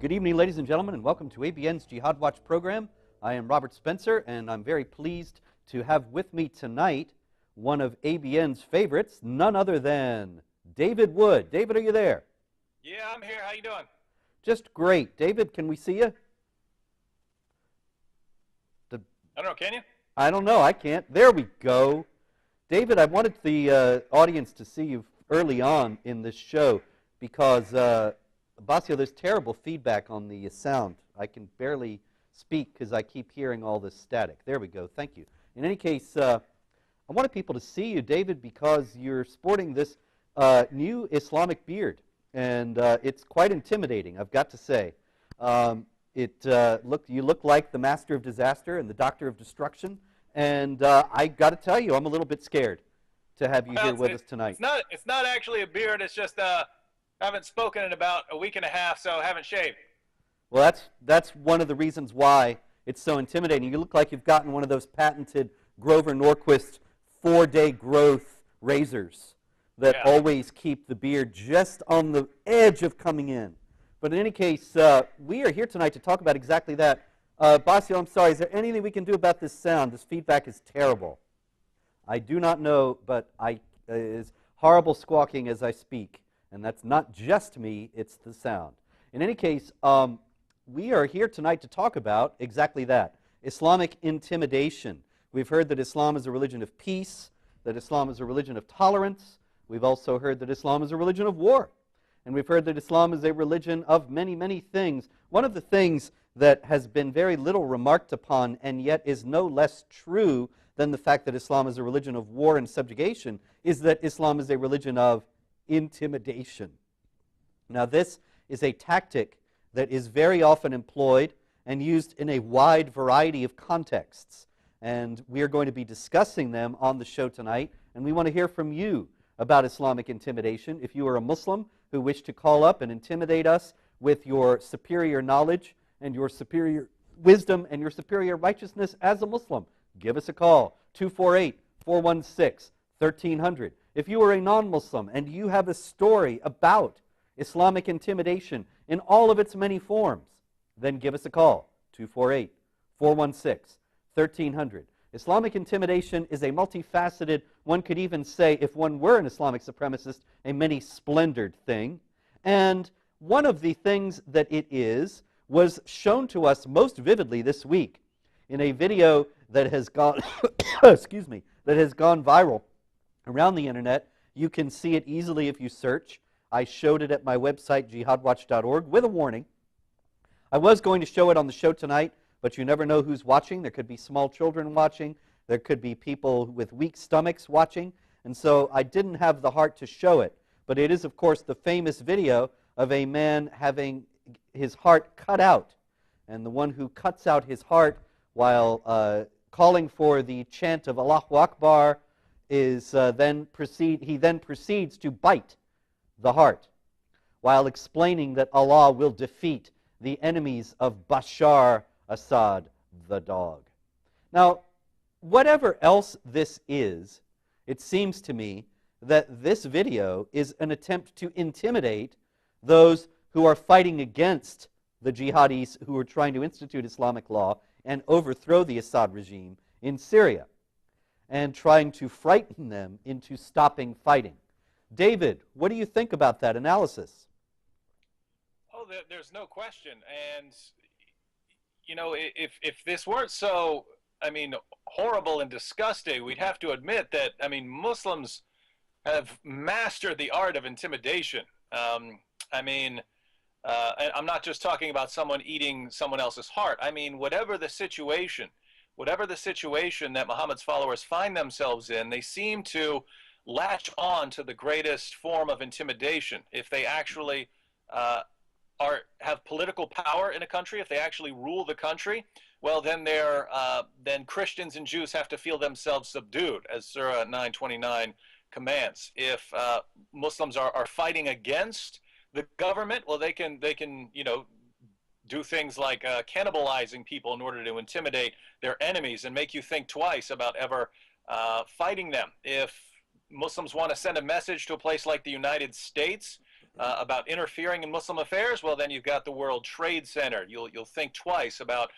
Good evening, ladies and gentlemen, and welcome to ABN's Jihad Watch program. I am Robert Spencer, and I'm very pleased to have with me tonight one of ABN's favorites, none other than David Wood. David, are you there? Yeah, I'm here. How you doing? Just great. David, can we see you? I don't know, can you? I don't know. I can't. There we go. David, I wanted the audience to see you early on in this show because, Basio, there's terrible feedback on the sound. I can barely speak because I keep hearing all this static. There we go. Thank you. In any case, I wanted people to see you, David, because you're sporting this new Islamic beard, and it's quite intimidating, I've got to say. You look like the master of disaster and the doctor of destruction, and I got to tell you, I'm a little bit scared to have you here with us tonight. It's not actually a beard. It's just I haven't spoken in about a week and a half, so I haven't shaved. Well, that's one of the reasons why it's so intimidating. You look like you've gotten one of those patented Grover Norquist 4-day growth razors that always keep the beard just on the edge of coming in. But in any case, we are here tonight to talk about exactly that. Basio, I'm sorry, is there anything we can do about this sound? This feedback is terrible. I do not know, but is horrible squawking as I speak. And that's not just me, it's the sound. In any case, we are here tonight to talk about exactly that, Islamic intimidation. We've heard that Islam is a religion of peace, that Islam is a religion of tolerance. We've also heard that Islam is a religion of war. And we've heard that Islam is a religion of many, many things. One of the things that has been very little remarked upon and yet is no less true than the fact that Islam is a religion of war and subjugation is that Islam is a religion of intimidation. Now, this is a tactic that is very often employed and used in a wide variety of contexts. And we are going to be discussing them on the show tonight. And we want to hear from you about Islamic intimidation. If you are a Muslim who wish to call up and intimidate us with your superior knowledge and your superior wisdom and your superior righteousness as a Muslim, give us a call, 248-416-1300. If you are a non-Muslim and you have a story about Islamic intimidation in all of its many forms, then give us a call, 248-416-1300. Islamic intimidation is a multifaceted, one could even say, if one were an Islamic supremacist, a many-splendored thing. And one of the things that it is was shown to us most vividly this week in a video that has gone, excuse me, that has gone viral around the internet. You can see it easily if you search. I showed it at my website, jihadwatch.org, with a warning. I was going to show it on the show tonight, but you never know who's watching. There could be small children watching. There could be people with weak stomachs watching. And so I didn't have the heart to show it. But it is, of course, the famous video of a man having his heart cut out. And the one who cuts out his heart while calling for the chant of Allahu Akbar is then proceeds to bite the heart while explaining that Allah will defeat the enemies of Bashar Assad, the dog. Now, whatever else this is, it seems to me that this video is an attempt to intimidate those who are fighting against the jihadis who are trying to institute Islamic law and overthrow the Assad regime in Syria, and trying to frighten them into stopping fighting. David, what do you think about that analysis? Oh, there's no question. And, you know, if this weren't so, horrible and disgusting, we'd have to admit that, Muslims have mastered the art of intimidation. And I'm not just talking about someone eating someone else's heart. Whatever the situation that Muhammad's followers find themselves in, they seem to latch on to the greatest form of intimidation. If they actually have political power in a country, if they actually rule the country, well, then then Christians and Jews have to feel themselves subdued, as Surah 9:29 commands. If Muslims are fighting against the government, well, they can do things like cannibalizing people in order to intimidate their enemies and make you think twice about ever fighting them. If Muslims want to send a message to a place like the United States, about interfering in Muslim affairs, well, then you've got the World Trade Center. You'll think twice about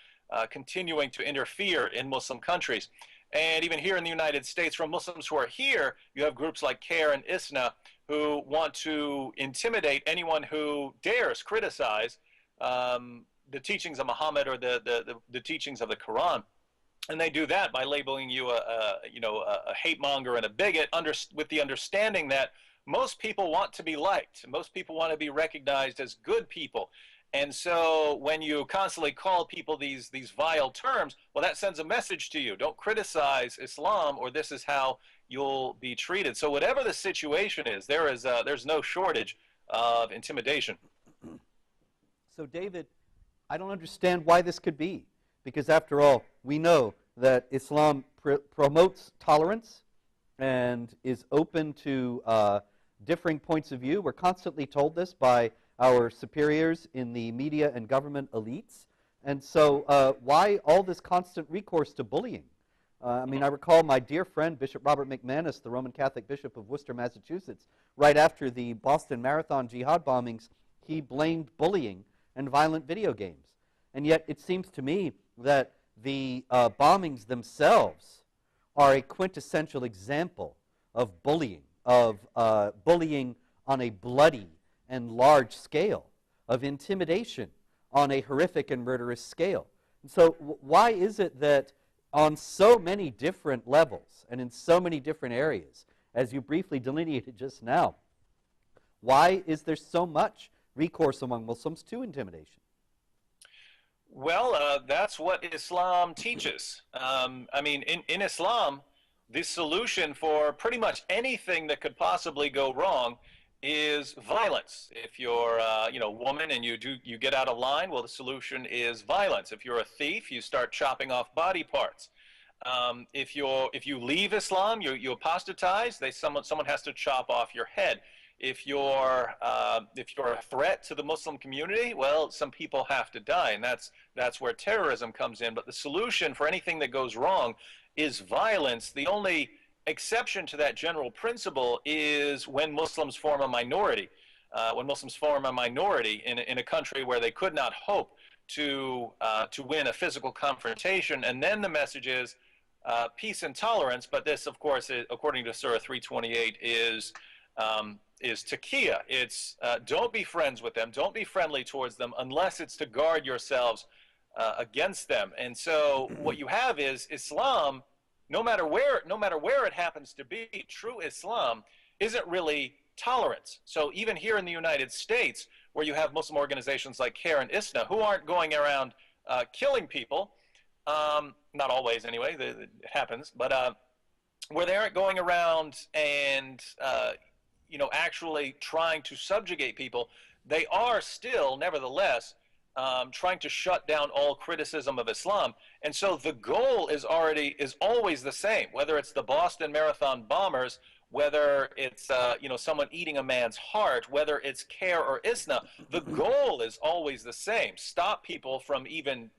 continuing to interfere in Muslim countries. And even here in the United States, from Muslims who are here, you have groups like CARE and ISNA who want to intimidate anyone who dares criticize the teachings of Muhammad or the teachings of the Quran. And they do that by labeling you a hate monger and a bigot, with the understanding that most people want to be liked. Most people want to be recognized as good people. And so when you constantly call people these vile terms, well, that sends a message to you. Don't criticize Islam, or this is how you'll be treated. So whatever the situation is, there's no shortage of intimidation. So David, I don't understand why this could be, because after all, we know that Islam promotes tolerance and is open to differing points of view. We're constantly told this by our superiors in the media and government elites. And so why all this constant recourse to bullying? I mean, I recall my dear friend, Bishop Robert McManus, the Roman Catholic Bishop of Worcester, Massachusetts, right after the Boston Marathon jihad bombings, he blamed bullying and violent video games. And yet it seems to me that the bombings themselves are a quintessential example of bullying on a bloody and large scale, of intimidation on a horrific and murderous scale. And so why is it that on so many different levels and in so many different areas, as you briefly delineated just now, why is there so much recourse among Muslims to intimidation? Well, that's what Islam teaches. I mean, in Islam, the solution for pretty much anything that could possibly go wrong is violence. If you're a woman and you get out of line, well, the solution is violence. If you're a thief, you start chopping off body parts. If you leave Islam, you apostatize, someone has to chop off your head. If you're a threat to the Muslim community, well, some people have to die, and that's where terrorism comes in. But the solution for anything that goes wrong is violence. The only exception to that general principle is when Muslims form a minority. When Muslims form a minority in a country where they could not hope to win a physical confrontation, and then the message is peace and tolerance. But this, of course, according to Surah 328, is taqiyya. It's don't be friends with them, don't be friendly towards them, unless it's to guard yourselves against them. And so what you have is Islam. No matter where it happens to be, true Islam isn't really tolerance. So even here in the United States, where you have Muslim organizations like CARE and ISNA, who aren't going around killing people, not always anyway, it happens, but where they aren't going around and actually trying to subjugate people, they are still, nevertheless, trying to shut down all criticism of Islam. And so the goal is always the same, whether it's the Boston Marathon bombers, whether it's someone eating a man's heart, whether it's CARE or ISNA, the goal is always the same. Stop people from even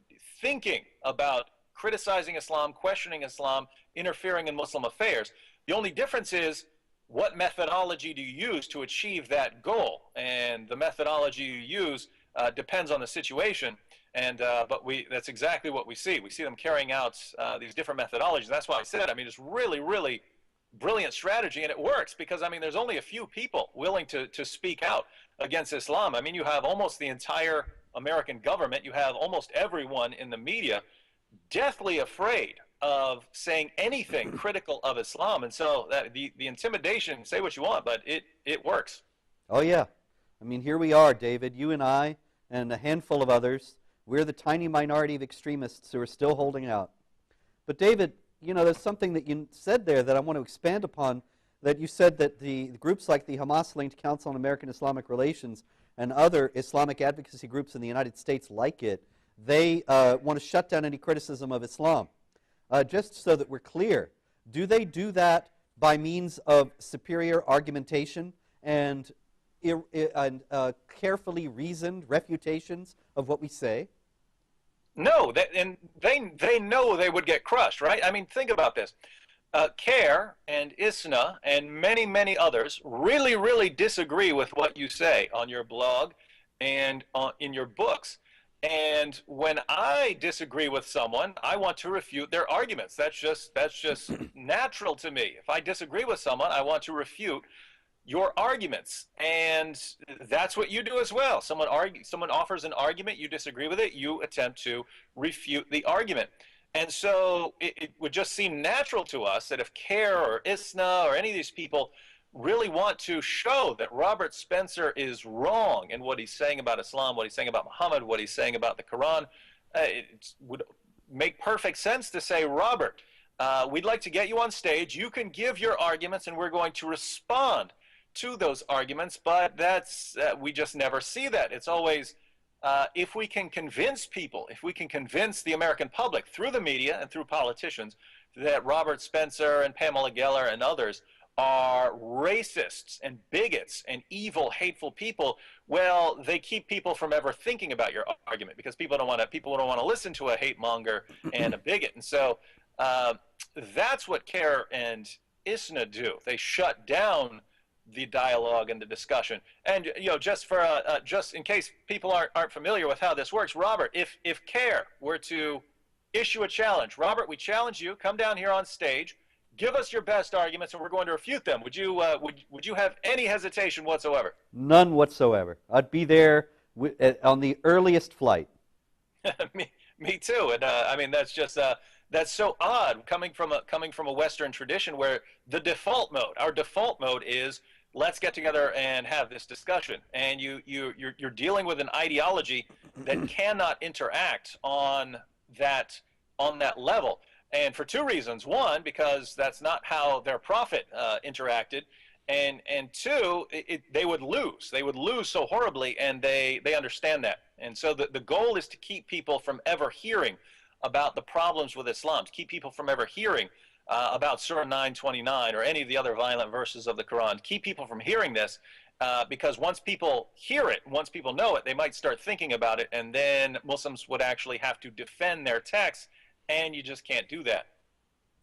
thinking about criticizing Islam, questioning Islam, interfering in Muslim affairs. The only difference is, what methodology do you use to achieve that goal? And the methodology you use depends on the situation, but that's exactly what we see. We see them carrying out these different methodologies. That's why I said, I mean, it's really, really brilliant strategy, and it works because, I mean, there's only a few people willing to speak out against Islam. I mean, you have almost the entire American government, you have almost everyone in the media deathly afraid of saying anything critical of Islam. And so that the intimidation, say what you want, but it works. Oh, yeah. I mean, here we are, David, you and I, and a handful of others. We're the tiny minority of extremists who are still holding out. But David, there's something that you said there that I want to expand upon, that you said that the groups like the Hamas-linked Council on American Islamic Relations and other Islamic advocacy groups in the United States like it, they want to shut down any criticism of Islam. Just so that we're clear, do they do that by means of superior argumentation and carefully reasoned refutations of what we say? No, and they know they would get crushed, right? I mean, think about this. CARE and ISNA and many, many others really, really disagree with what you say on your blog and in your books. And when I disagree with someone, I want to refute their arguments. That's just natural to me. If I disagree with someone, I want to refute your arguments, and that's what you do as well. Someone offers an argument, you disagree with it, you attempt to refute the argument. And so it would just seem natural to us that if CARE or ISNA or any of these people really want to show that Robert Spencer is wrong in what he's saying about Islam, what he's saying about Muhammad, what he's saying about the Quran, it would make perfect sense to say, Robert, we'd like to get you on stage. You can give your arguments, and we're going to respond to those arguments, but we just never see that. It's always, if we can convince people, if we can convince the American public through the media and through politicians that Robert Spencer and Pamela Geller and others are racists and bigots and evil, hateful people, well, they keep people from ever thinking about your argument, because people don't want to listen to a hate monger and a bigot. And so that's what CARE and ISNA do. They shut down the dialogue and the discussion. And just for just in case people aren't familiar with how this works, Robert, if CARE were to issue a challenge, Robert, we challenge you, come down here on stage, give us your best arguments, and we're going to refute them. Would you have any hesitation whatsoever? None whatsoever. I'd be there on the earliest flight. Me too. And I mean, that's so odd coming from a Western tradition where our default mode is, let's get together and have this discussion. And you're dealing with an ideology that cannot interact on that level. And for two reasons. One, because that's not how their prophet interacted. And two, they would lose. They would lose so horribly, and they understand that. And so the goal is to keep people from ever hearing about the problems with Islam, to keep people from ever hearing about Surah 929 or any of the other violent verses of the Quran, keep people from hearing this, because once people hear it, once people know it, they might start thinking about it, and then Muslims would actually have to defend their texts, and you just can't do that.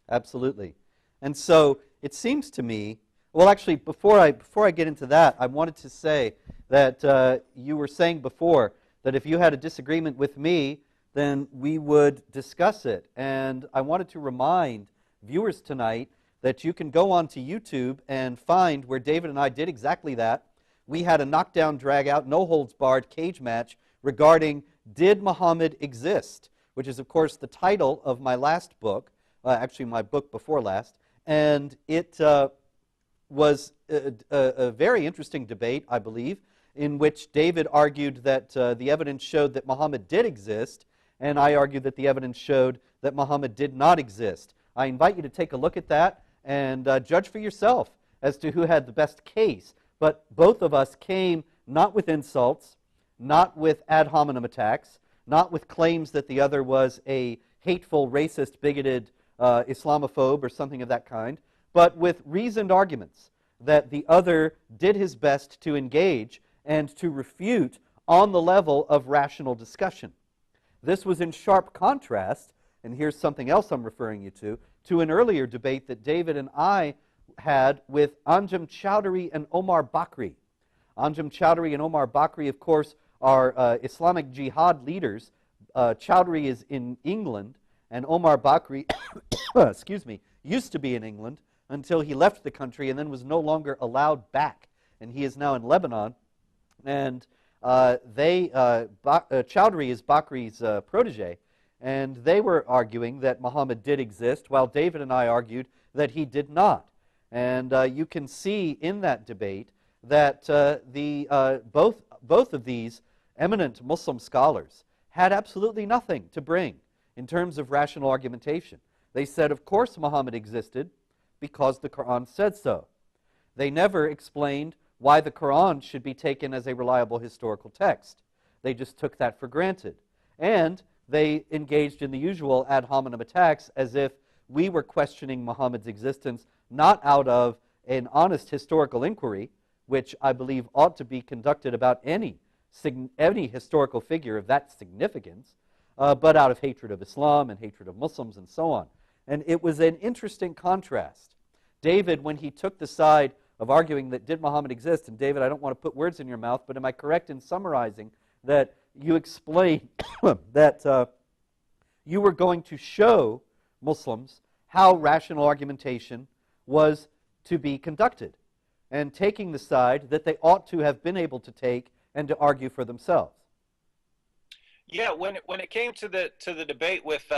Absolutely. And so it seems to me, well, actually, before I get into that, I wanted to say that you were saying before that if you had a disagreement with me, then we would discuss it. And I wanted to remind viewers tonight that you can go onto YouTube and find where David and I did exactly that. We had a knockdown, drag-out, no-holds-barred cage match regarding Did Muhammad Exist?, which is, of course, the title of my last book, actually my book before last. And it was a very interesting debate, I believe, in which David argued that the evidence showed that Muhammad did exist, and I argued that the evidence showed that Muhammad did not exist. I invite you to take a look at that and judge for yourself as to who had the best case. But both of us came not with insults, not with ad hominem attacks, not with claims that the other was a hateful, racist, bigoted Islamophobe or something of that kind, but with reasoned arguments that the other did his best to engage and to refute on the level of rational discussion. This was in sharp contrast, and here's something else I'm referring you to an earlier debate that David and I had with Anjem Chowdhury and Omar Bakri. Anjem Chowdhury and Omar Bakri, of course, are Islamic Jihad leaders. Chowdhury is in England, and Omar Bakri, excuse me, used to be in England until he left the country and then was no longer allowed back. And he is now in Lebanon. And Chowdhury is Bakri's protege, and they were arguing that Muhammad did exist, while David and I argued that he did not. And you can see in that debate that both of these eminent Muslim scholars had absolutely nothing to bring in terms of rational argumentation. They said, of course Muhammad existed because the Quran said so. They never explained why the Quran should be taken as a reliable historical text. They just took that for granted. And they engaged in the usual ad hominem attacks as if we were questioning Muhammad's existence not out of an honest historical inquiry, which I believe ought to be conducted about any historical figure of that significance, but out of hatred of Islam and hatred of Muslims and so on. And it was an interesting contrast. David, when he took the side of arguing that did Muhammad exist, and David, I don't want to put words in your mouth, but am I correct in summarizing that you explained that you were going to show Muslims how rational argumentation was to be conducted, and taking the side that they ought to have been able to take and to argue for themselves? Yeah, when it came to the debate with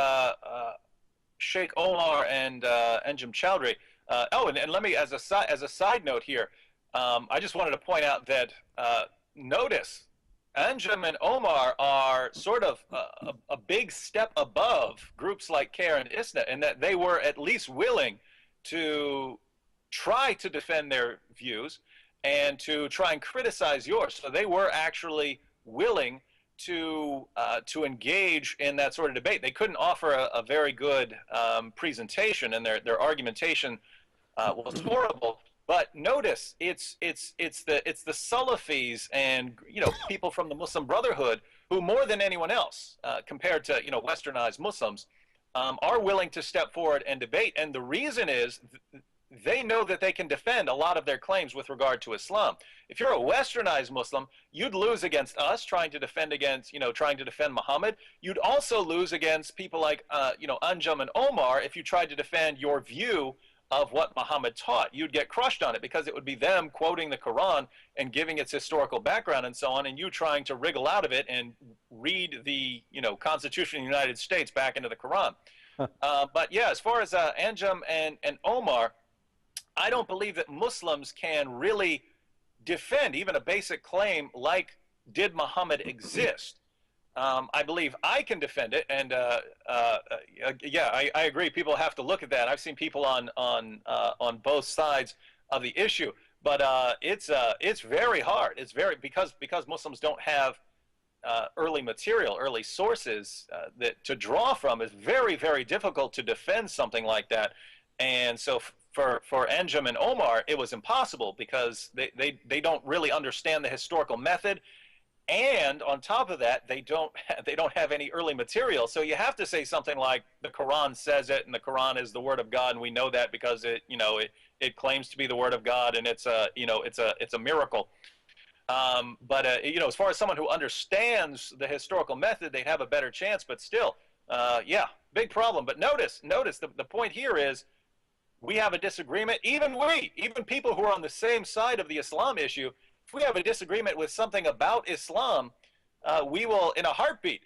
Sheikh Omar and Anjem Chowdhury. And let me, as a side note here, I just wanted to point out that notice Anjem and Omar are sort of a big step above groups like CAIR and ISNA, in that they were at least willing to try to defend their views and to try and criticize yours. So they were actually willing to engage in that sort of debate. They couldn't offer a very good presentation, and their argumentation was horrible. But notice it's the Salafis and people from the Muslim Brotherhood who, more than anyone else, compared to Westernized Muslims, are willing to step forward and debate. And the reason is they know that they can defend a lot of their claims with regard to Islam. If you're a Westernized Muslim, you'd lose against us trying to defend Muhammad. You'd also lose against people like Anjem and Omar if you tried to defend your view of what Muhammad taught. You'd get crushed on it because it would be them quoting the Quran and giving its historical background and so on, and you trying to wriggle out of it and read the Constitution of the United States back into the Quran. But yeah, as far as Anjem and Omar, I don't believe that Muslims can really defend even a basic claim like, did Muhammad exist? I believe I can defend it, and yeah, I agree. People have to look at that. I've seen people on both sides of the issue, but it's very hard. It's very because Muslims don't have early material, early sources that to draw from. It's very, very difficult to defend something like that, and so. For Anjem and Omar, it was impossible because they don't really understand the historical method, and on top of that, they don't have any early material. So you have to say something like the Quran says it, and the Quran is the word of God, and we know that because it claims to be the word of God, and it's a miracle. But as far as someone who understands the historical method, they'd have a better chance. But still, yeah, big problem. But notice the point here is, we have a disagreement, even people who are on the same side of the Islam issue, if we have a disagreement with something about Islam, we will, in a heartbeat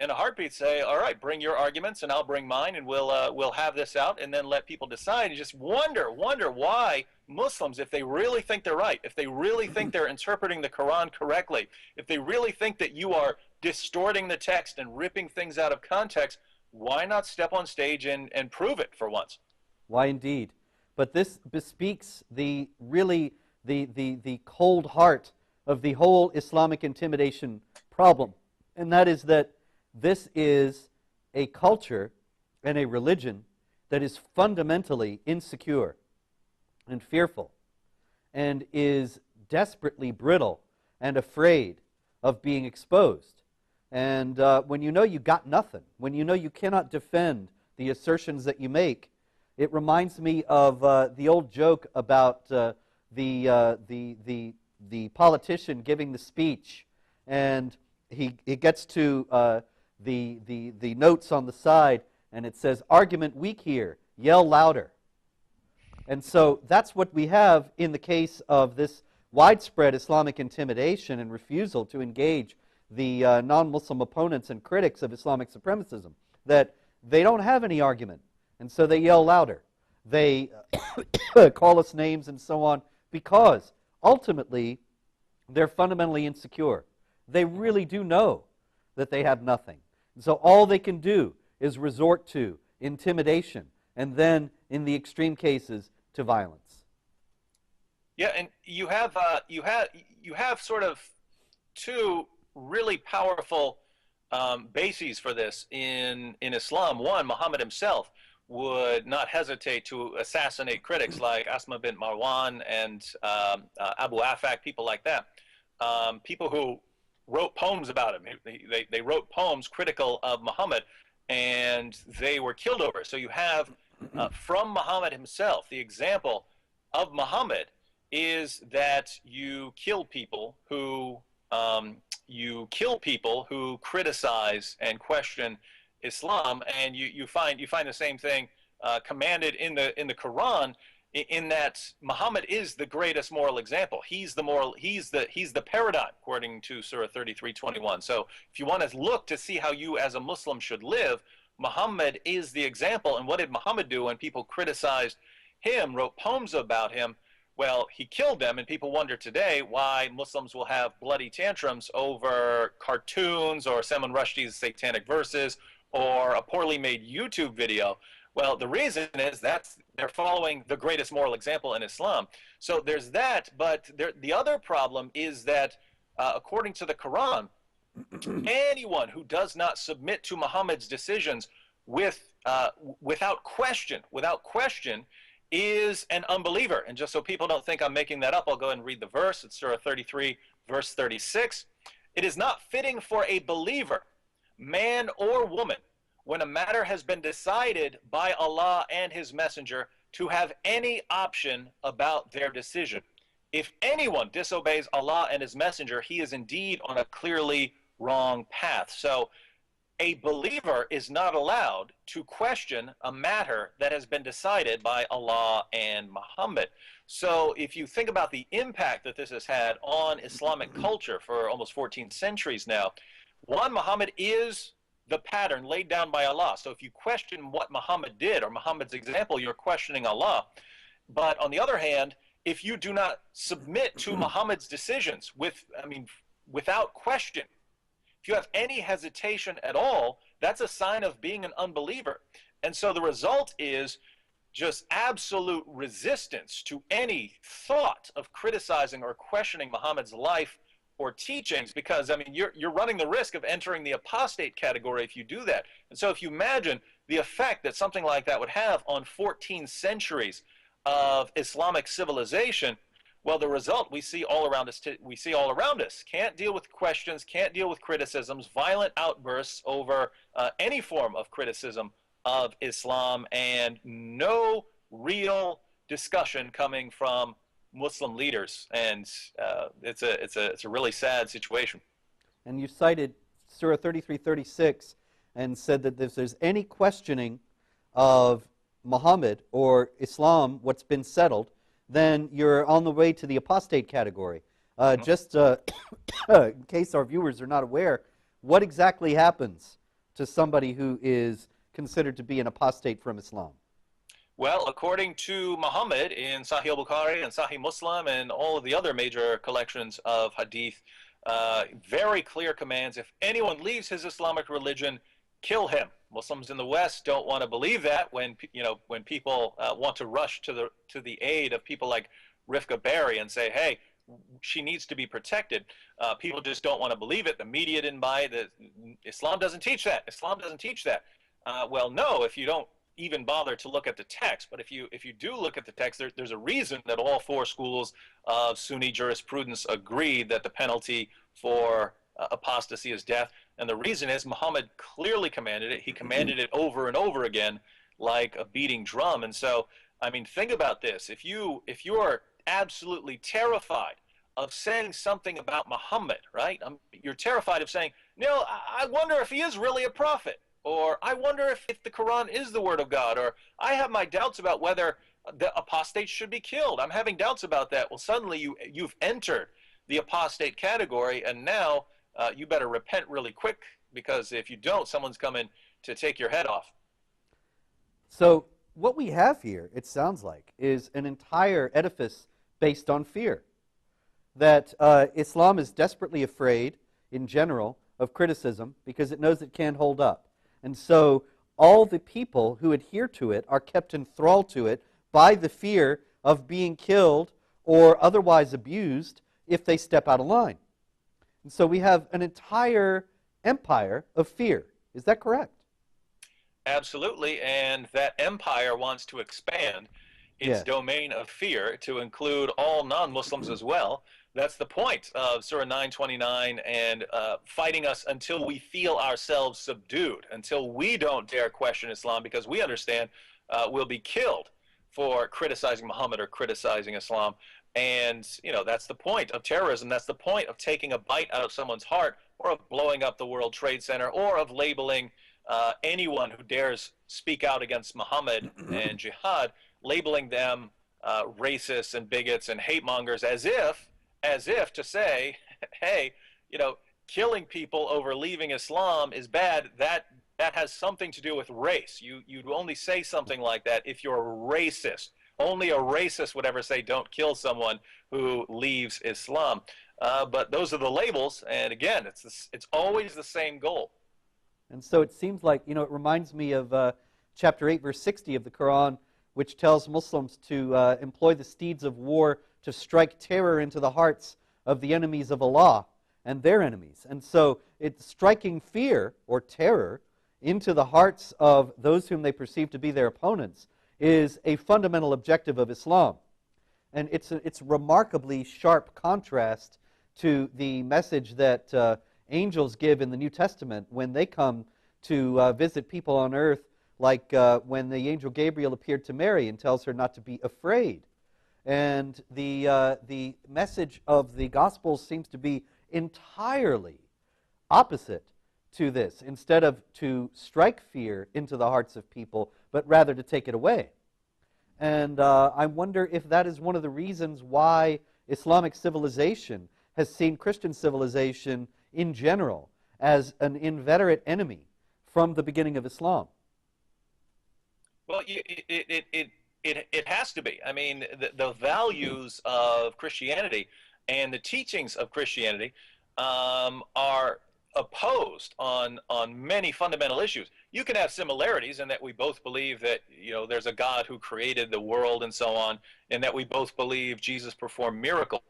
say, all right, bring your arguments and I'll bring mine, and we'll have this out, and then let people decide. And just wonder why Muslims, if they really think they're right, if they really think they're interpreting the Quran correctly, if they really think that you are distorting the text and ripping things out of context, why not step on stage and prove it for once? Why indeed. But this bespeaks the cold heart of the whole Islamic intimidation problem. And that is that this is a culture and a religion that is fundamentally insecure and fearful and is desperately brittle and afraid of being exposed. And when you know you got nothing, when you know you cannot defend the assertions that you make, it reminds me of the old joke about the politician giving the speech, and he gets to the notes on the side, and it says, "Argument weak here, yell louder." And so that's what we have in the case of this widespread Islamic intimidation and refusal to engage the non-Muslim opponents and critics of Islamic supremacism, that they don't have any argument. And so they yell louder. They call us names and so on, because ultimately they're fundamentally insecure. They really do know that they have nothing. And so all they can do is resort to intimidation, and then in the extreme cases to violence. Yeah, and you have sort of two really powerful bases for this in Islam. One, Muhammad himself would not hesitate to assassinate critics like Asma bint Marwan and Abu Afak, people like that, people who wrote poems about him. They wrote poems critical of Muhammad, and they were killed over. So you have from Muhammad himself. The example of Muhammad is that you kill people who criticize and question Islam, and you find the same thing commanded in the Quran, in that Muhammad is the greatest moral example. He's the paradigm, according to Surah 33:21. So if you want to look to see how you as a Muslim should live, Muhammad is the example. And what did Muhammad do when people criticized him, wrote poems about him? Well, he killed them, and people wonder today why Muslims will have bloody tantrums over cartoons or Salman Rushdie's satanic verses or a poorly made YouTube video. Well, the reason is that they're following the greatest moral example in Islam. So there's that, but the other problem is that, according to the Quran, anyone who does not submit to Muhammad's decisions without question, is an unbeliever. And just so people don't think I'm making that up, I'll go ahead and read the verse. It's Surah 33, verse 36. It is not fitting for a believer, man or woman, when a matter has been decided by Allah and His Messenger, to have any option about their decision. If anyone disobeys Allah and His Messenger, he is indeed on a clearly wrong path. So a believer is not allowed to question a matter that has been decided by Allah and Muhammad. So if you think about the impact that this has had on Islamic culture for almost 14 centuries now, one, Muhammad is the pattern laid down by Allah. So if you question what Muhammad did or Muhammad's example, you're questioning Allah. But on the other hand, if you do not submit to Muhammad's decisions without question, if you have any hesitation at all, that's a sign of being an unbeliever. And so the result is just absolute resistance to any thought of criticizing or questioning Muhammad's life or teachings, because you're running the risk of entering the apostate category if you do that. And so if you imagine the effect that something like that would have on 14 centuries of Islamic civilization, well, the result we see all around us. Can't deal with questions, can't deal with criticisms, violent outbursts over any form of criticism of Islam, and no real discussion coming from Muslim leaders. And it's a really sad situation. And you cited Surah 33:36 and said that if there's any questioning of Muhammad or Islam, what's been settled, then you're on the way to the apostate category. Just in case our viewers are not aware, what exactly happens to somebody who is considered to be an apostate from Islam? Well, according to Muhammad in Sahih al-Bukhari and Sahih Muslim and all of the other major collections of hadith, very clear commands: if anyone leaves his Islamic religion, kill him. Muslims in the West don't want to believe that when people want to rush to the aid of people like Rifka Berry and say, hey, she needs to be protected. People just don't want to believe it. The media didn't buy it. Islam doesn't teach that. Islam doesn't teach that. Well, no, if you don't even bother to look at the text. But if you do look at the text, there's a reason that all four schools of Sunni jurisprudence agree that the penalty for apostasy is death. And the reason is Muhammad clearly commanded it. He commanded it over and over again like a beating drum. And so, think about this. If you are absolutely terrified of saying something about Muhammad, right? You're terrified of saying, I wonder if he is really a prophet. Or I wonder if the Quran is the word of God. Or I have my doubts about whether the apostates should be killed. I'm having doubts about that. Well, suddenly you've entered the apostate category, and now you better repent really quick, because if you don't, someone's coming to take your head off. So what we have here, it sounds like, is an entire edifice based on fear. That Islam is desperately afraid, in general, of criticism because it knows it can't hold up. And so all the people who adhere to it are kept enthralled to it by the fear of being killed or otherwise abused if they step out of line. And so we have an entire empire of fear. Is that correct? Absolutely, and that empire wants to expand its domain of fear to include all non-Muslims as well. That's the point of Surah 929, and fighting us until we feel ourselves subdued, until we don't dare question Islam, because we understand will be killed for criticizing Muhammad or criticizing Islam. And, you know, that's the point of terrorism. That's the point of taking a bite out of someone's heart, or of blowing up the World Trade Center, or of labeling anyone who dares speak out against Muhammad and jihad, labeling them racists and bigots and hate mongers, as if to say, hey, you know, killing people over leaving Islam is bad. That has something to do with race. You'd only say something like that if you're a racist. Only a racist would ever say don't kill someone who leaves Islam. But those are the labels, and again, it's always the same goal. And so it seems like, you know, it reminds me of chapter 8, verse 60 of the Quran, which tells Muslims to employ the steeds of war to strike terror into the hearts of the enemies of Allah and their enemies. And so it's striking fear or terror into the hearts of those whom they perceive to be their opponents is a fundamental objective of Islam. And it's remarkably sharp contrast to the message that angels give in the New Testament when they come to visit people on earth, like when the angel Gabriel appeared to Mary and tells her not to be afraid. And the message of the Gospels seems to be entirely opposite to this. Instead of to strike fear into the hearts of people, but rather to take it away. And I wonder if that is one of the reasons why Islamic civilization has seen Christian civilization in general as an inveterate enemy from the beginning of Islam. Well, it has to be. I mean, the values of Christianity and the teachings of Christianity are opposed on many fundamental issues. You can have similarities in that we both believe that, you know, there's a God who created the world and so on, and that we both believe Jesus performed miracles.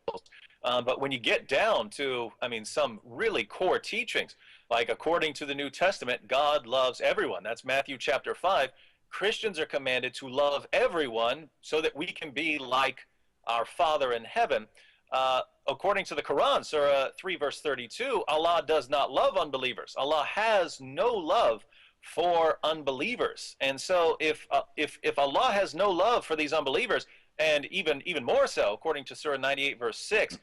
But when you get down to, I mean, some really core teachings, like according to the New Testament, God loves everyone. That's Matthew chapter 5. Christians are commanded to love everyone so that we can be like our Father in heaven. According to the Quran, Surah 3, verse 32, Allah does not love unbelievers. Allah has no love for unbelievers. And so if Allah has no love for these unbelievers, and even more so, according to Surah 98, verse 6,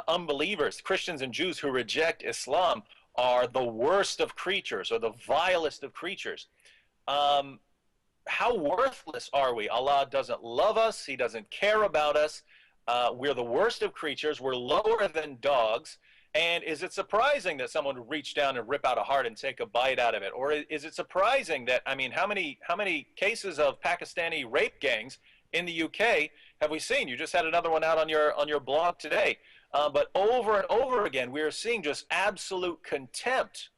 unbelievers, Christians and Jews who reject Islam are the worst of creatures, or the vilest of creatures. How worthless are we? Allah doesn't love us. He doesn't care about us. We're the worst of creatures. We're lower than dogs. And is it surprising that someone would reach down and rip out a heart and take a bite out of it? Or is it surprising that, I mean, how many cases of Pakistani rape gangs in the UK have we seen? You just had another one out on your blog today. But over and over again, we are seeing just absolute contempt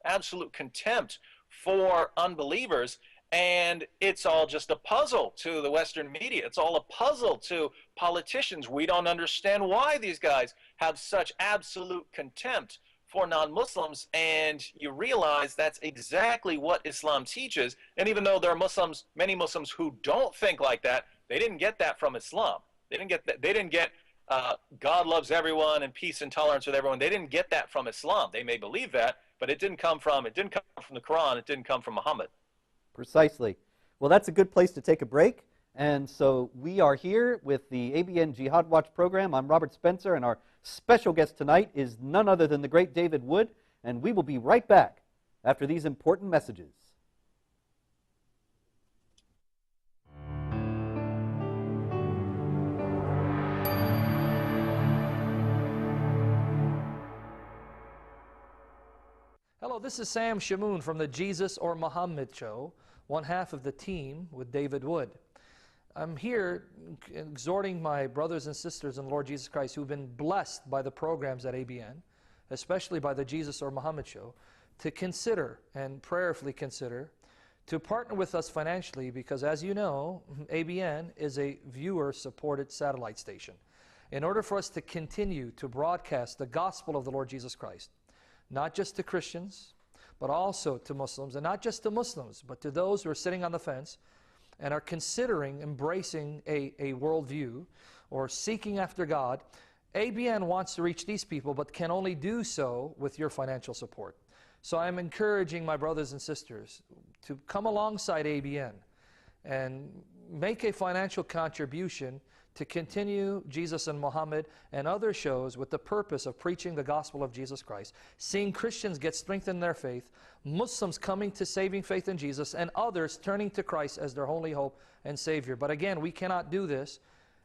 for unbelievers. And it's all just a puzzle to the Western media. It's all a puzzle to politicians. We don't understand why these guys have such absolute contempt for non-Muslims. And you realize that's exactly what Islam teaches. And even though there are Muslims, many Muslims who don't think like that, they didn't get that from Islam. They didn't get that. They didn't get God loves everyone and peace and tolerance with everyone. They didn't get that from Islam. They may believe that, but it didn't come from the Quran. It didn't come from Muhammad. Precisely. Well, that's a good place to take a break. And so we are here with the ABN Jihad Watch program. I'm Robert Spencer, and our special guest tonight is none other than the great David Wood. And we will be right back after these important messages. Hello, this is Sam Shamoun from the Jesus or Muhammad Show, one half of the team with David Wood. I'm here exhorting my brothers and sisters in the Lord Jesus Christ who've been blessed by the programs at ABN, especially by the Jesus or Muhammad Show, to consider and prayerfully consider to partner with us financially, because as you know, ABN is a viewer-supported satellite station. In order for us to continue to broadcast the gospel of the Lord Jesus Christ, not just to Christians, but also to Muslims, and not just to Muslims, but to those who are sitting on the fence and are considering embracing a worldview or seeking after God, ABN wants to reach these people, but can only do so with your financial support. So I'm encouraging my brothers and sisters to come alongside ABN and make a financial contribution to continue Jesus and Muhammad and other shows with the purpose of preaching the gospel of Jesus Christ, seeing Christians get strengthened in their faith, Muslims coming to saving faith in Jesus, and others turning to Christ as their only hope and Savior. But again, we cannot do this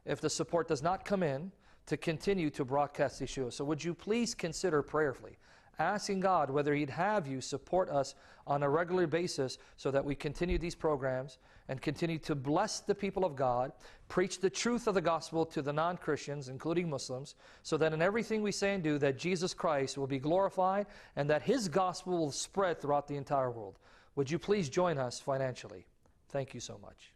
if the support does not come in to continue to broadcast these shows. So would you please consider prayerfully asking God whether He'd have you support us on a regular basis so that we continue these programs and continue to bless the people of God, preach the truth of the gospel to the non-Christians, including Muslims, so that in everything we say and do, that Jesus Christ will be glorified and that His gospel will spread throughout the entire world. Would you please join us financially? Thank you so much.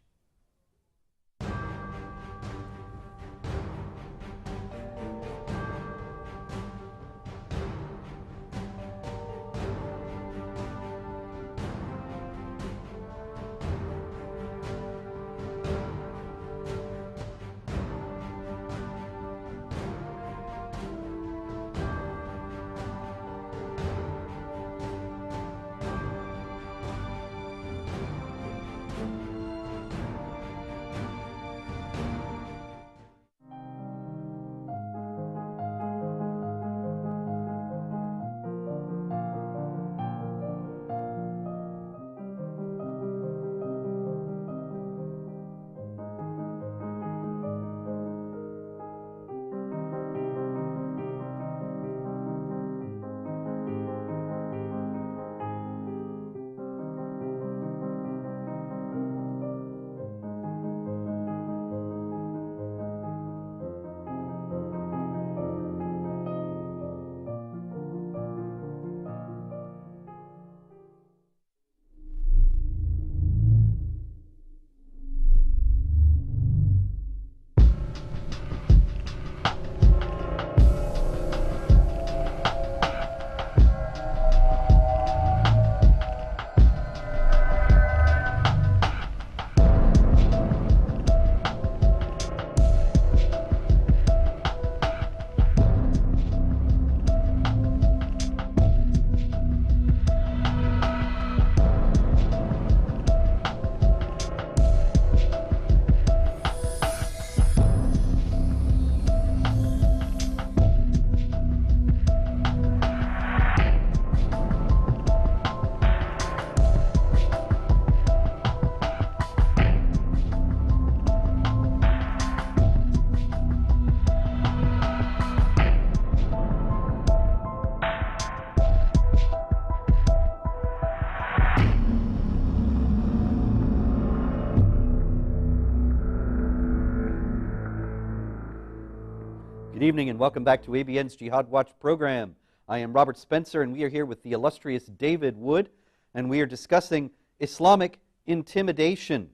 Good evening and welcome back to ABN's Jihad Watch program. I am Robert Spencer and we are here with the illustrious David Wood, and we are discussing Islamic intimidation,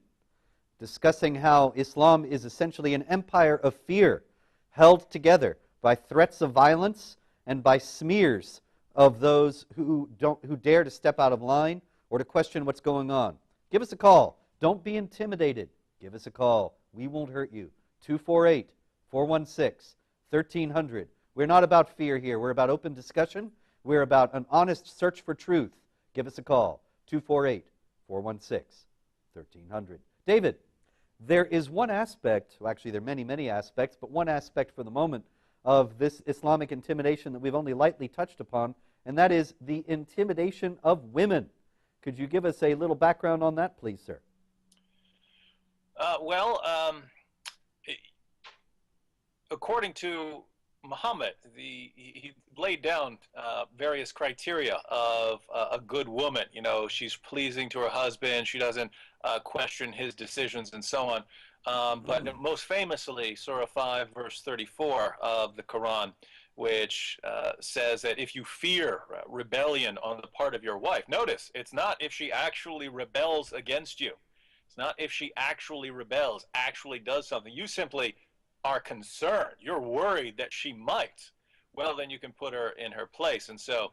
discussing how Islam is essentially an empire of fear held together by threats of violence and by smears of those who dare to step out of line or to question what's going on. Give us a call. Don't be intimidated. Give us a call. We won't hurt you. 248-416-1300. We're not about fear here. We're about open discussion. We're about an honest search for truth. Give us a call. 248-416-1300. David, there is one aspect, well, actually there are many, many aspects, but one aspect for the moment of this Islamic intimidation that we've only lightly touched upon, and that is the intimidation of women. Could you give us a little background on that, please, sir? According to Muhammad, he laid down various criteria of a good woman. You know, she's pleasing to her husband, she doesn't question his decisions and so on. But most famously, Surah 5, verse 34 of the Quran, which says that if you fear rebellion on the part of your wife, notice, it's not if she actually rebels against you. It's not if she actually rebels, actually does something. You simply are concerned. You're worried that she might. Well, then you can put her in her place. And so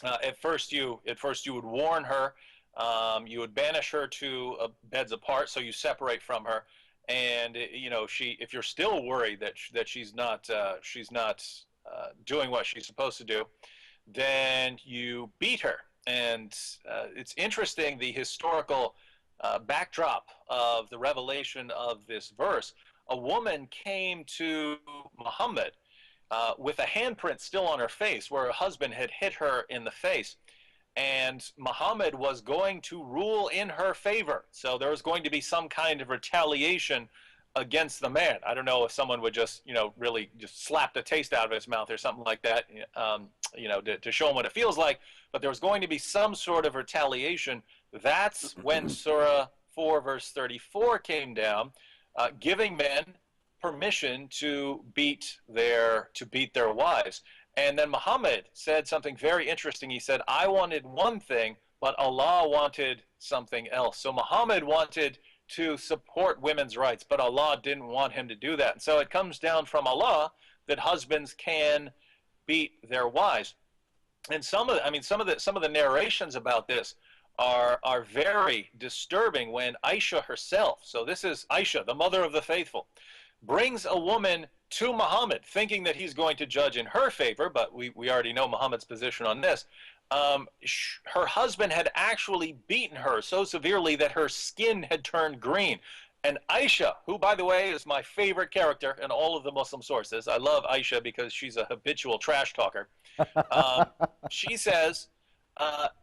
at first you would warn her. You would banish her to beds apart, so you separate from her. And you know, if you're still worried that she's not doing what she's supposed to do, then you beat her. And it's interesting, the historical backdrop of the revelation of this verse, a woman came to Muhammad with a handprint still on her face where her husband had hit her in the face. And Muhammad was going to rule in her favor. So there was going to be some kind of retaliation against the man. I don't know if someone would just, really just slap the taste out of his mouth or something like that, to show him what it feels like. But there was going to be some sort of retaliation. That's when Surah 4, verse 34 came down, giving men permission to beat their wives. And then Muhammad said something very interesting. He said, I wanted one thing, but Allah wanted something else. So Muhammad wanted to support women's rights, but Allah didn't want him to do that. And so it comes down from Allah that husbands can beat their wives. And some of the narrations about this are very disturbing. When Aisha herself, so this is Aisha, the mother of the faithful, brings a woman to Muhammad thinking that he's going to judge in her favor, but we already know Muhammad's position on this. Her husband had actually beaten her so severely that her skin had turned green. And Aisha, who, by the way, is my favorite character in all of the Muslim sources, I love Aisha because she's a habitual trash talker. She says,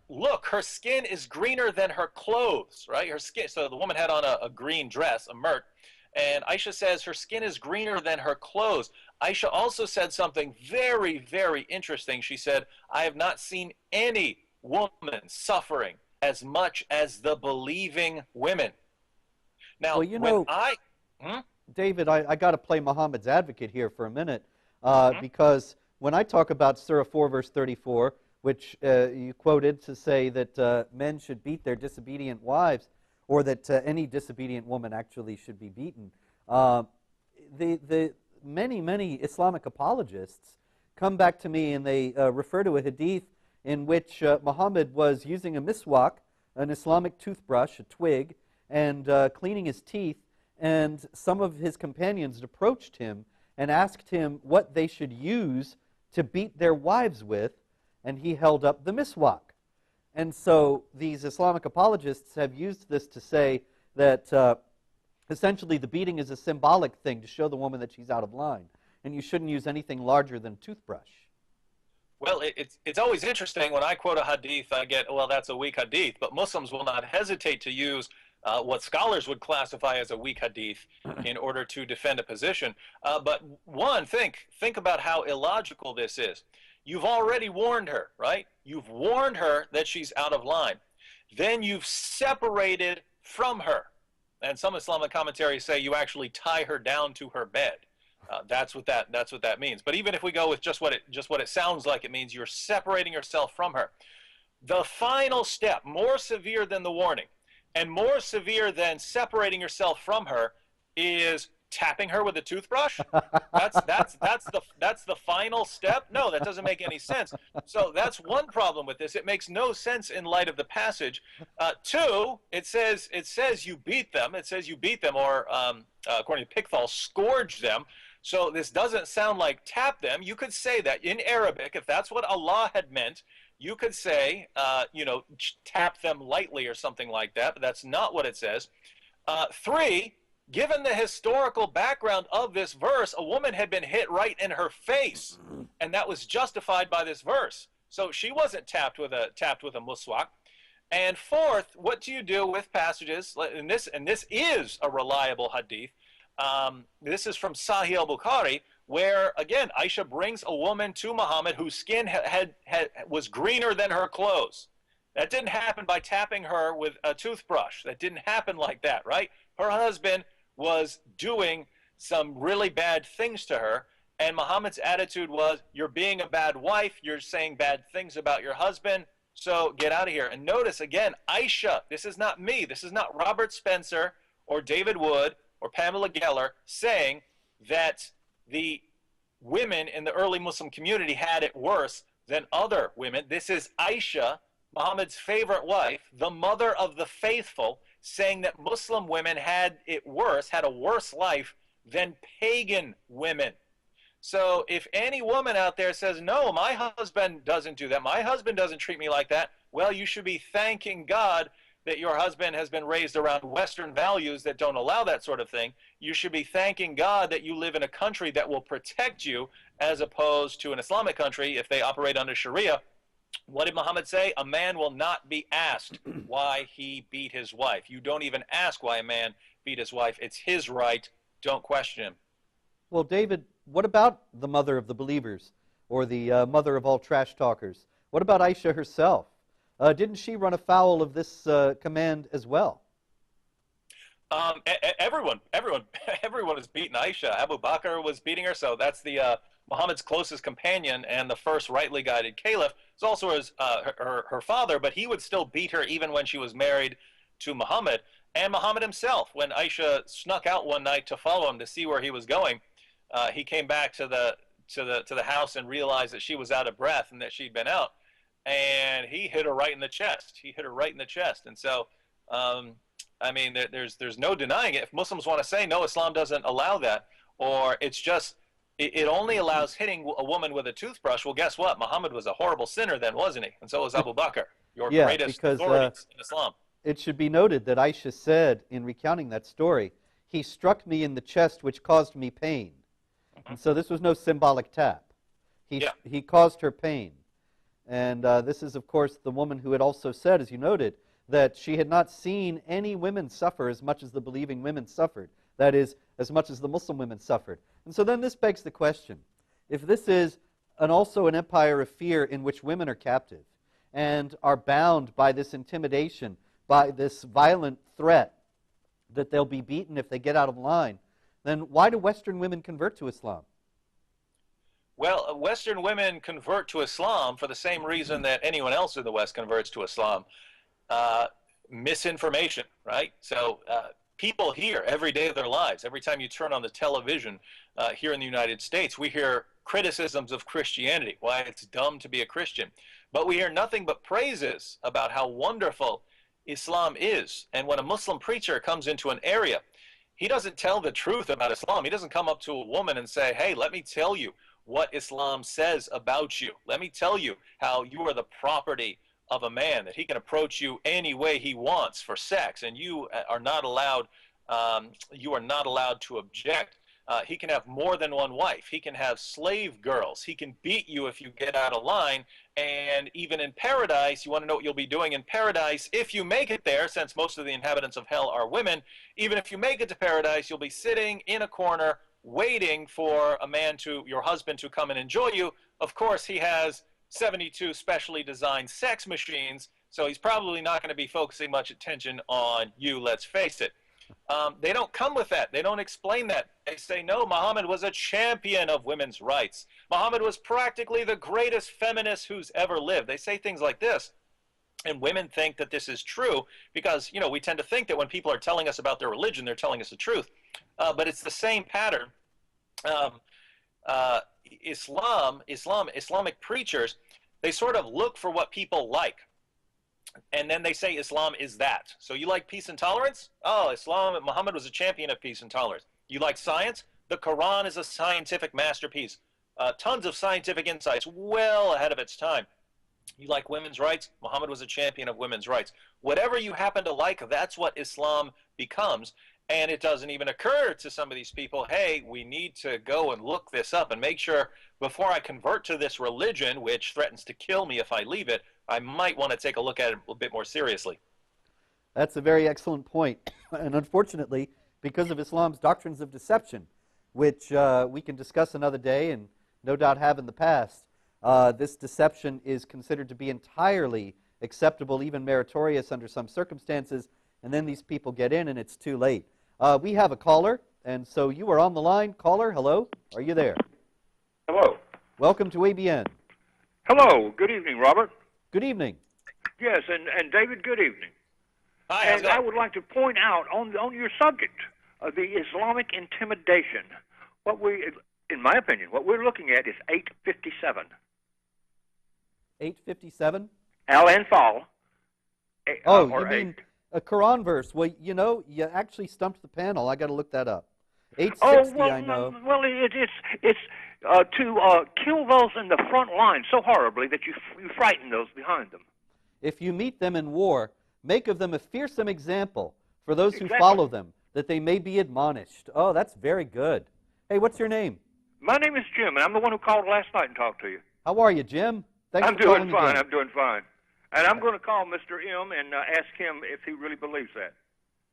look, her skin is greener than her clothes, right? Her skin. So the woman had on a green dress, a murt. And Aisha says her skin is greener than her clothes. Aisha also said something very, very interesting. She said, I have not seen any woman suffering as much as the believing women. Now, Well, David, I got to play Muhammad's advocate here for a minute, because when I talk about Surah 4, verse 34, which you quoted to say that men should beat their disobedient wives, or that any disobedient woman actually should be beaten. The many Islamic apologists come back to me and they refer to a hadith in which Muhammad was using a miswak, an Islamic toothbrush, a twig, and cleaning his teeth, and some of his companions approached him and asked him what they should use to beat their wives with, and he held up the miswak. And so these Islamic apologists have used this to say that essentially the beating is a symbolic thing to show the woman that she's out of line, and you shouldn't use anything larger than a toothbrush. Well, it's always interesting when I quote a hadith, I get, well, that's a weak hadith, but Muslims will not hesitate to use what scholars would classify as a weak hadith in order to defend a position. But one, think about how illogical this is. You've already warned her, right? You've warned her that she's out of line. Then you've separated from her. And some Islamic commentaries say you actually tie her down to her bed. That's what that means. But even if we go with just what it sounds like, it means you're separating yourself from her. The final step, more severe than the warning, and more severe than separating yourself from her, is tapping her with a toothbrush. That's the final step. No, that doesn't make any sense. So that's one problem with this. It makes no sense in light of the passage. Two, it says you beat them. It says you beat them, or according to Pickthall, scourge them. So this doesn't sound like tap them. You could say that in Arabic, if that's what Allah had meant, you could say, tap them lightly or something like that, but that's not what it says. Three, given the historical background of this verse, a woman had been hit right in her face, and that was justified by this verse. So she wasn't tapped with a muswak. And fourth, what do you do with passages, and this is a reliable hadith. This is from Sahih al-Bukhari, where, again, Aisha brings a woman to Muhammad whose skin was greener than her clothes. That didn't happen by tapping her with a toothbrush. That didn't happen like that, right? Her husband was doing some really bad things to her, and Muhammad's attitude was, you're being a bad wife, you're saying bad things about your husband, so get out of here. And notice, again, Aisha, this is not me, this is not Robert Spencer or David Wood or Pamela Geller saying that the women in the early Muslim community had it worse than other women. This is Aisha, Muhammad's favorite wife, the mother of the faithful, saying that Muslim women had it worse, had a worse life than pagan women. So if any woman out there says, no, my husband doesn't do that, my husband doesn't treat me like that, well, you should be thanking God that your husband has been raised around Western values that don't allow that sort of thing. You should be thanking God that you live in a country that will protect you, as opposed to an Islamic country if they operate under Sharia. What did Muhammad say? A man will not be asked why he beat his wife. You don't even ask why a man beat his wife. It's his right. Don't question him. Well, David, what about the mother of the believers, or the mother of all trash talkers? What about Aisha herself? Didn't she run afoul of this command as well? Everyone is beating Aisha. Abu Bakr was beating her, so that's the Muhammad's closest companion and the first rightly guided caliph. It's also her father, but he would still beat her even when she was married to Muhammad. And Muhammad himself, when Aisha snuck out one night to follow him to see where he was going, he came back to the house and realized that she was out of breath and that she'd been out, and he hit her right in the chest. And so, I mean, there's no denying it. If Muslims want to say no, Islam doesn't allow that, or it's just it only allows hitting a woman with a toothbrush. Well, guess what? Muhammad was a horrible sinner then, wasn't he? And so was Abu Bakr, your greatest authorities in Islam. It should be noted that Aisha said, in recounting that story, he struck me in the chest, which caused me pain. And so this was no symbolic tap. He caused her pain. And this is, of course, the woman who had also said, as you noted, that she had not seen any women suffer as much as the believing women suffered. That is, as much as the Muslim women suffered. And so then this begs the question, if this is also an empire of fear in which women are captive and are bound by this intimidation, by this violent threat that they'll be beaten if they get out of line, then why do Western women convert to Islam? Well, Western women convert to Islam for the same reason that anyone else in the West converts to Islam. Misinformation, right? So people hear every day of their lives, every time you turn on the television here in the United States, we hear criticisms of Christianity, why it's dumb to be a Christian. But we hear nothing but praises about how wonderful Islam is. And when a Muslim preacher comes into an area, he doesn't tell the truth about Islam. He doesn't come up to a woman and say, hey, let me tell you what Islam says about you. Let me tell you how you are the property of a man, that he can approach you any way he wants for sex, and you are not allowed to object. He can have more than one wife. He can have slave girls. He can beat you if you get out of line. And even in paradise, you want to know what you'll be doing in paradise if you make it there, since most of the inhabitants of hell are women. Even if you make it to paradise, you'll be sitting in a corner waiting for your husband to come and enjoy you. Of course, he has 72 specially designed sex machines, so he's probably not going to be focusing much attention on you, let's face it. They don't come with that. They don't explain that. They say, no, Muhammad was a champion of women's rights. Muhammad was practically the greatest feminist who's ever lived. They say things like this. And women think that this is true because, we tend to think that when people are telling us about their religion, they're telling us the truth. But it's the same pattern. Islamic preachers, they sort of look for what people like. And then they say Islam is that. So you like peace and tolerance? Oh, Muhammad was a champion of peace and tolerance. You like science? The Quran is a scientific masterpiece. Tons of scientific insights, well ahead of its time. You like women's rights? Muhammad was a champion of women's rights. Whatever you happen to like, that's what Islam becomes. And it doesn't even occur to some of these people, hey, we need to go and look this up and make sure before I convert to this religion, which threatens to kill me if I leave it, I might want to take a look at it a bit more seriously. That's a very excellent point. And unfortunately, because of Islam's doctrines of deception, which we can discuss another day and no doubt have in the past, this deception is considered to be entirely acceptable, even meritorious under some circumstances, and then these people get in and it's too late. We have a caller, and so you are on the line. Caller, hello. Are you there? Hello. Welcome to ABN. Hello. Good evening, Robert. Good evening. Yes, and David, good evening. Hi, and I would like to point out on your subject of the Islamic intimidation, in my opinion, what we're looking at is 857. 857? Al Anfal. Oh, you mean a Quran verse? Well, you actually stumped the panel. I got to look that up. 860, I know. Well, it's to kill those in the front line so horribly that you frighten those behind them. If you meet them in war, Make of them a fearsome example for those who Exactly. follow them, that they may be admonished. Oh, that's very good. Hey, what's your name? My name is Jim, and I'm the one who called last night and talked to you. How are you, Jim? Thanks I'm for calling doing fine. again. I'm doing fine. And I'm going to call Mr. M and ask him if he really believes that.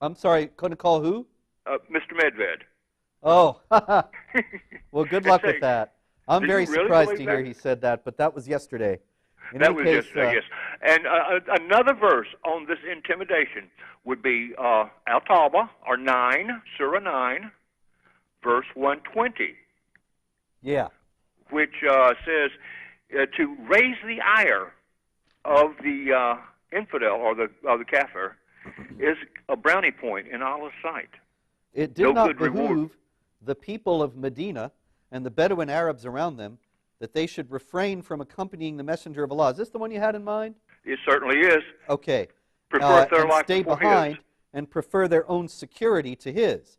I'm sorry, couldn't call who? Mr. Medved. Oh, well, good luck Say, with that. I'm do very you really surprised to believe hear that? he said that, but that was yesterday. In That any was case, yesterday, yes. And another verse on this intimidation would be Al-Tawbah, or 9, Surah 9, verse 120, yeah. which says to raise the ire of the infidel or the kafir is a brownie point in Allah's sight. It did No not good reward. behoove the people of Medina and the Bedouin Arabs around them that they should refrain from accompanying the messenger of Allah. Is this the one you had in mind? It certainly is. Okay. Prefer their and life stay before behind his. and prefer their own security to his.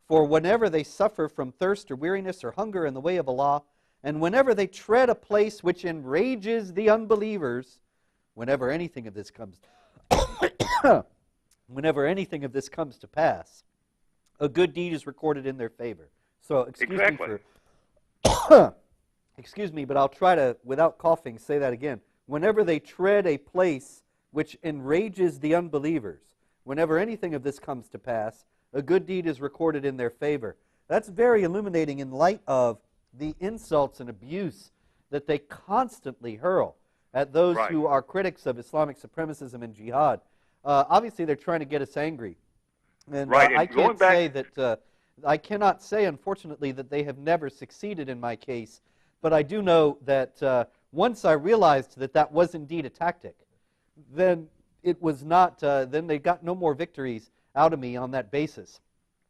For whenever they suffer from thirst or weariness or hunger in the way of Allah, and whenever they tread a place which enrages the unbelievers, whenever anything of this comes whenever anything of this comes to pass, a good deed is recorded in their favor. So, excuse Exactly. me for excuse me, but I'll try to, without coughing, say that again. Whenever they tread a place which enrages the unbelievers, whenever anything of this comes to pass, a good deed is recorded in their favor. That's very illuminating in light of the insults and abuse that they constantly hurl at those Right. who are critics of Islamic supremacism and jihad. Obviously, they're trying to get us angry. And Right, and I going can't back- say that, I cannot say, unfortunately, that they have never succeeded in my case. But I do know that once I realized that that was indeed a tactic, then it was not, then they got no more victories out of me on that basis.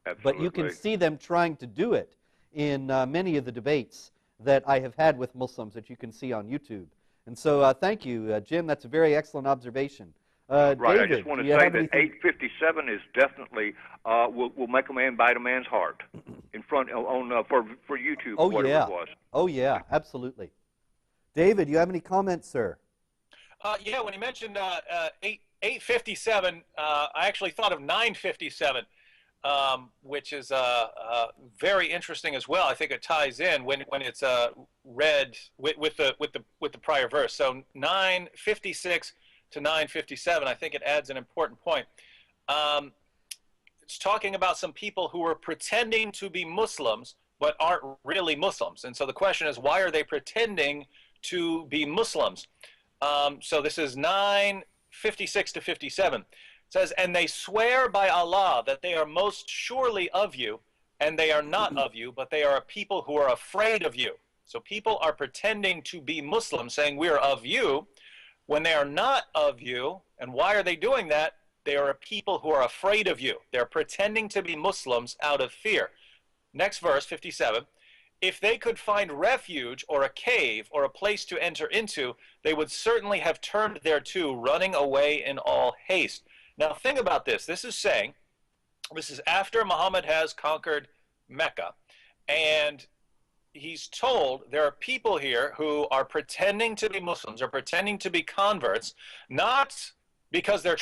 Absolutely. But you can see them trying to do it in many of the debates that I have had with Muslims that you can see on YouTube. And so thank you, Jim. That's a very excellent observation. Right. David, I just want do to you say have that anything? 857 is definitely will make a man bite a man's heart in front on for YouTube. Oh, or whatever yeah. it was. Oh, yeah, absolutely. David, you have any comments, sir? Yeah, when you mentioned 857, I actually thought of 957, which is very interesting as well. I think it ties in when it's read with the prior verse. So 956 to 957, I think it adds an important point. It's talking about some people who are pretending to be Muslims but aren't really Muslims. And so the question is, why are they pretending to be Muslims? So this is 956 to 57. It says, and they swear by Allah that they are most surely of you, and they are not of you, but they are a people who are afraid of you. So people are pretending to be Muslims, saying we are of you, when they are not of you. And why are they doing that? They are a people who are afraid of you. They're pretending to be Muslims out of fear. Next verse, 57. If they could find refuge or a cave or a place to enter into, they would certainly have turned thereto, running away in all haste. Now think about this. This is saying, this is after Muhammad has conquered Mecca. And he's told there are people here who are pretending to be Muslims or pretending to be converts, not because they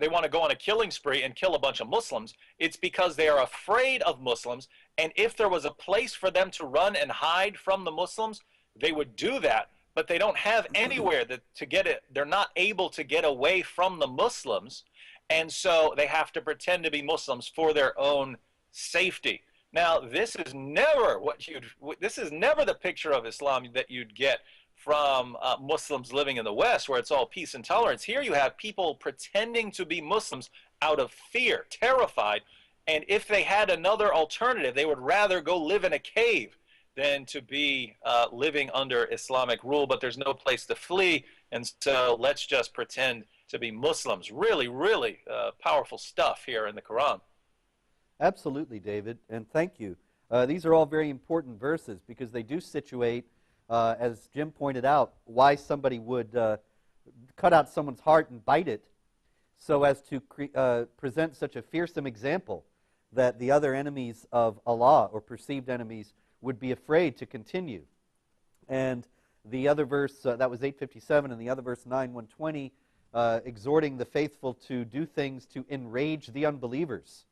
want to go on a killing spree and kill a bunch of Muslims. It's because they are afraid of Muslims. And if there was a place for them to run and hide from the Muslims, they would do that. But they don't have anywhere to get it. They're not able to get away from the Muslims. And so they have to pretend to be Muslims for their own safety. Now, this is never the picture of Islam that you'd get from Muslims living in the West, where it's all peace and tolerance. Here you have people pretending to be Muslims out of fear, terrified. And if they had another alternative, they would rather go live in a cave than to be living under Islamic rule. But there's no place to flee. And so let's just pretend to be Muslims. Really, really powerful stuff here in the Quran. Absolutely, David, and thank you. These are all very important verses because they do situate, as Jim pointed out, why somebody would cut out someone's heart and bite it so as to present such a fearsome example that the other enemies of Allah, or perceived enemies, would be afraid to continue. And the other verse, that was 857, and the other verse, 9:120, exhorting the faithful to do things to enrage the unbelievers.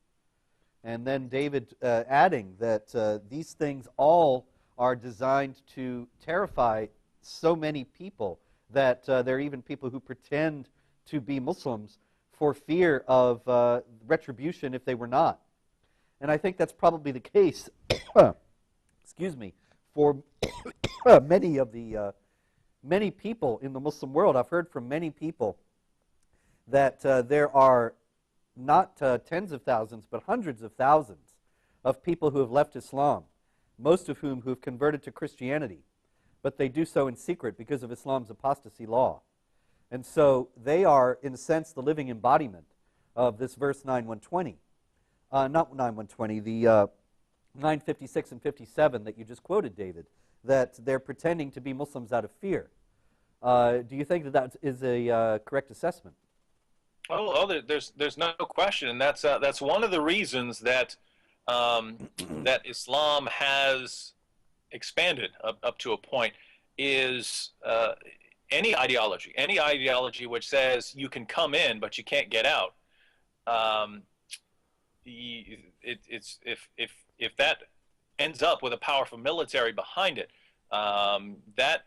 And then David adding that these things all are designed to terrify so many people that there are even people who pretend to be Muslims for fear of retribution if they were not. And I think that's probably the case, excuse me, for many people in the Muslim world. I've heard from many people that there are not tens of thousands, but hundreds of thousands of people who have left Islam, most of whom who have converted to Christianity, but they do so in secret because of Islam's apostasy law. And so they are, in a sense, the living embodiment of this verse 9:120. Not 9:120, the 9:56 and 57 that you just quoted, David, that they're pretending to be Muslims out of fear. Do you think that that is a correct assessment? There's no question, and that's one of the reasons that that Islam has expanded up to a point is any ideology which says you can come in but you can't get out. If that ends up with a powerful military behind it, that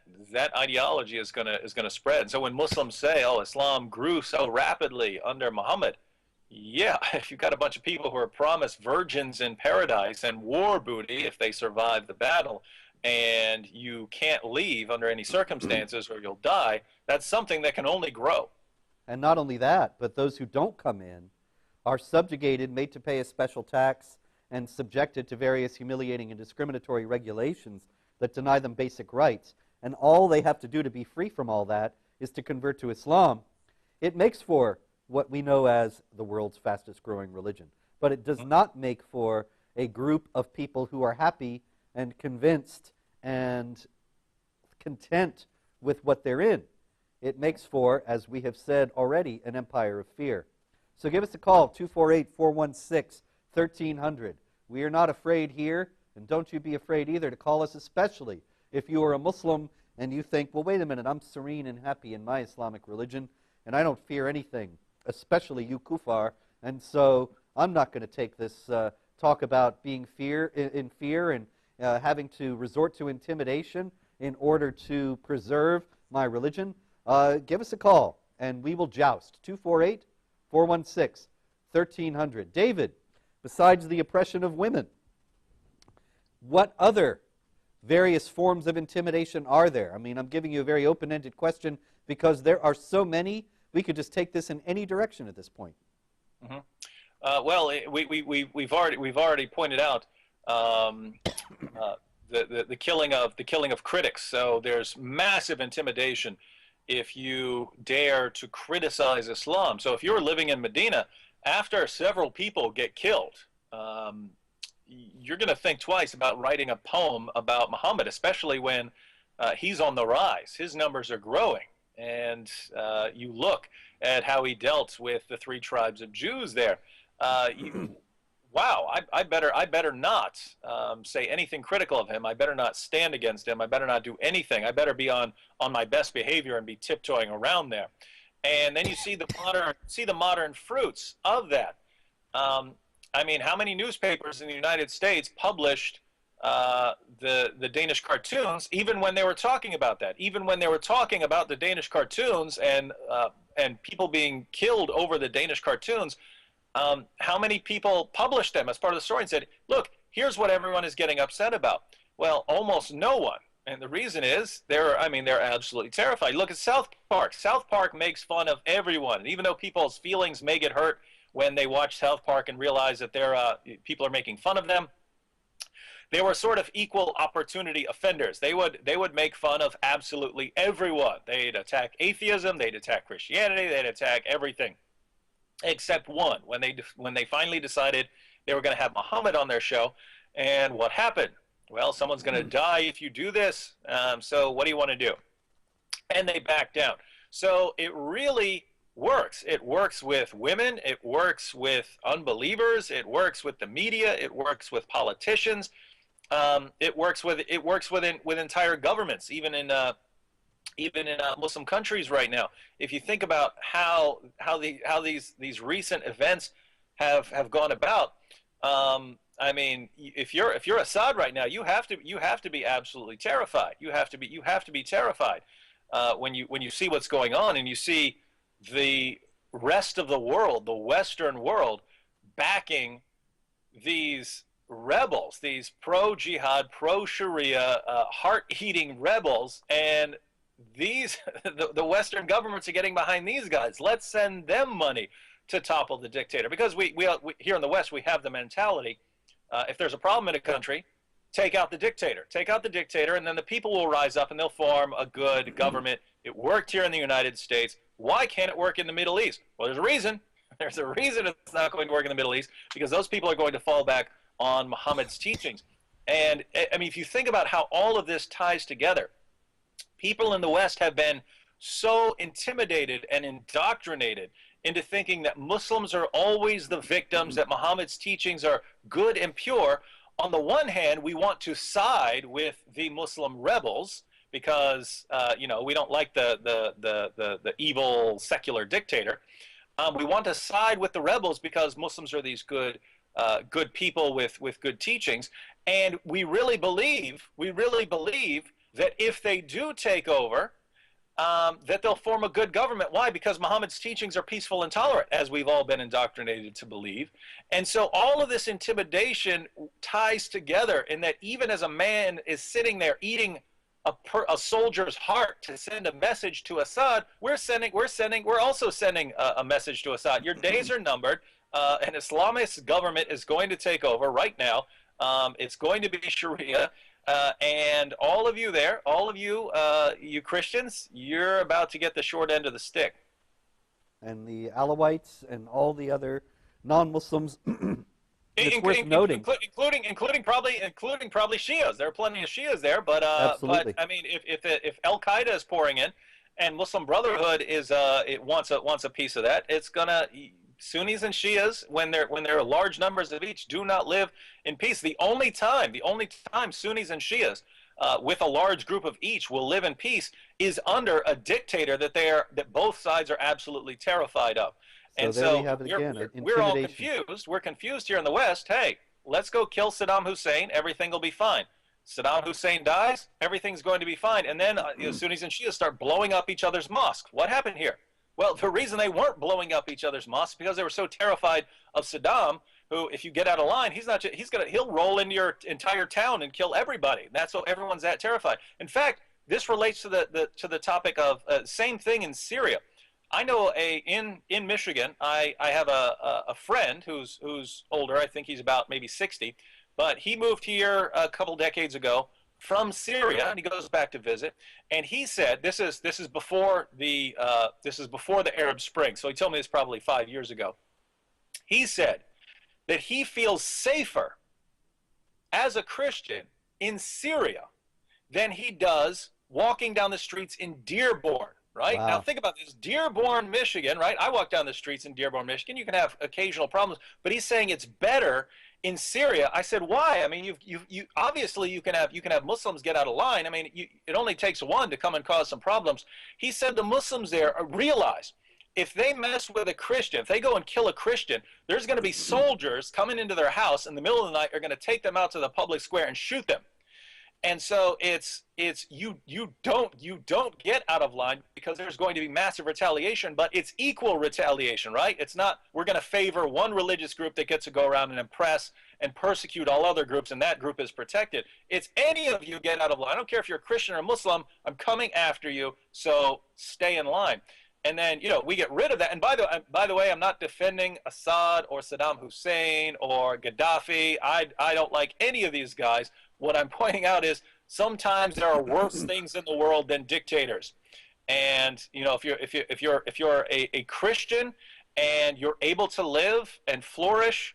ideology is gonna spread. So when Muslims say, "Oh, Islam grew so rapidly under Muhammad," yeah, if you've got a bunch of people who are promised virgins in paradise and war booty if they survive the battle, and you can't leave under any circumstances or you'll die, that's something that can only grow. And not only that, but those who don't come in are subjugated, made to pay a special tax, and subjected to various humiliating and discriminatory regulations that deny them basic rights. And all they have to do to be free from all that is to convert to Islam. It makes for what we know as the world's fastest growing religion. But it does not make for a group of people who are happy and convinced and content with what they're in. It makes for, as we have said already, an empire of fear. So give us a call, 248-416-1300. We are not afraid here, and don't you be afraid either to call us, especially if you are a Muslim and you think, well, wait a minute, I'm serene and happy in my Islamic religion, and I don't fear anything, especially you kuffar, and so I'm not going to take this talk about being in fear and having to resort to intimidation in order to preserve my religion. Give us a call, and we will joust. 248-416-1300. David, besides the oppression of women, what other various forms of intimidation are there? I mean, I'm giving you a very open-ended question because there are so many. We could just take this in any direction at this point. Mm-hmm. Well, we've already pointed out the killing of critics. So there's massive intimidation if you dare to criticize Islam. So if you're living in Medina, after several people get killed, you're going to think twice about writing a poem about Muhammad, especially when he's on the rise. His numbers are growing. And you look at how he dealt with the 3 tribes of Jews there. Wow, I better not say anything critical of him. I better not stand against him. I better not do anything. I better be on my best behavior and be tiptoeing around there. And then you see the modern fruits of that. I mean, how many newspapers in the United States published the Danish cartoons, even when they were talking about that, even when they were talking about the Danish cartoons and people being killed over the Danish cartoons? How many people published them as part of the story and said, look, here's what everyone is getting upset about? Well, almost no one. And the reason is they're absolutely terrified. Look at South Park. South Park makes fun of everyone. And even though people's feelings may get hurt when they watch South Park and realize that people are making fun of them, they were sort of equal opportunity offenders. They would make fun of absolutely everyone. They'd attack atheism, they'd attack Christianity, they'd attack everything, except one. When they finally decided they were going to have Muhammad on their show, and what happened? Well, someone's going to die if you do this. So what do you want to do? And they back down. So it really works. It works with women. It works with unbelievers. It works with the media. It works with politicians. It works with entire governments, even in even in Muslim countries right now. If you think about how these recent events have gone about, I mean, if you're Assad right now, you have to be absolutely terrified. You have to be terrified when you see what's going on, and you see the rest of the world, the Western world, backing these rebels, these pro-jihad, pro-Sharia, heart-eating rebels, and these the Western governments are getting behind these guys. Let's send them money to topple the dictator, because we here in the West we have the mentality: if there's a problem in a country, take out the dictator, and then the people will rise up and they'll form a good government. It worked here in the United States. Why can't it work in the Middle East? Well, there's a reason. There's a reason it's not going to work in the Middle East, because those people are going to fall back on Muhammad's teachings. And I mean, if you think about how all of this ties together, people in the West have been so intimidated and indoctrinated into thinking that Muslims are always the victims, that Muhammad's teachings are good and pure. On the one hand, we want to side with the Muslim rebels because we don't like the evil secular dictator. We want to side with the rebels because Muslims are these good people with good teachings, and we really believe that if they do take over, that they'll form a good government. Why? Because Muhammad's teachings are peaceful and tolerant, as we've all been indoctrinated to believe. And so all of this intimidation ties together in that even as a man is sitting there eating a soldier's heart to send a message to Assad, we're also sending a message to Assad. Your days are numbered. An Islamist government is going to take over right now. It's going to be Sharia. And all of you there, you Christians, you're about to get the short end of the stick. And the Alawites and all the other non-Muslims, it's worth noting, including probably Shias. There are plenty of Shias there, but I mean, if Al Qaeda is pouring in, and Muslim Brotherhood it wants a piece of that, it's gonna. Sunnis and Shias, when there are large numbers of each, do not live in peace. The only time Sunnis and Shias, with a large group of each, will live in peace is under a dictator that both sides are absolutely terrified of. And so there we have it again. We're all confused. We're confused here in the West. Hey, let's go kill Saddam Hussein. Everything will be fine. Saddam Hussein dies. Everything's going to be fine. And then Sunnis and Shias start blowing up each other's mosques. What happened here? Well, the reason they weren't blowing up each other's mosques because they were so terrified of Saddam, who, if you get out of line, he'll roll into your entire town and kill everybody. That's what everyone's that terrified. In fact, this relates to the topic of same thing in Syria. I know in Michigan, I have a friend who's older. I think he's about maybe 60, but he moved here a couple decades ago from Syria, and he goes back to visit. And he said, this is before the Arab Spring. So he told me this probably 5 years ago. He said that he feels safer as a Christian in Syria than he does walking down the streets in Dearborn. Right? Wow. Now think about this, Dearborn, Michigan, right? I walk down the streets in Dearborn, Michigan. You can have occasional problems, but he's saying it's better in Syria. I said, why? I mean, you obviously you can have Muslims get out of line. I mean, it only takes one to come and cause some problems. He said the Muslims there realize if they mess with a Christian, if they go and kill a Christian, there's going to be soldiers coming into their house in the middle of the night, are going to take them out to the public square and shoot them. And so it's you don't get out of line because there's going to be massive retaliation, but it's equal retaliation, right? It's not we're going to favor one religious group that gets to go around and impress and persecute all other groups, and that group is protected. It's any of you get out of line. I don't care if you're a Christian or a Muslim. I'm coming after you, so stay in line. And then we get rid of that. And by the way, I'm not defending Assad or Saddam Hussein or Gaddafi. I don't like any of these guys. What I'm pointing out is sometimes there are worse things in the world than dictators. And if you're a Christian and you're able to live and flourish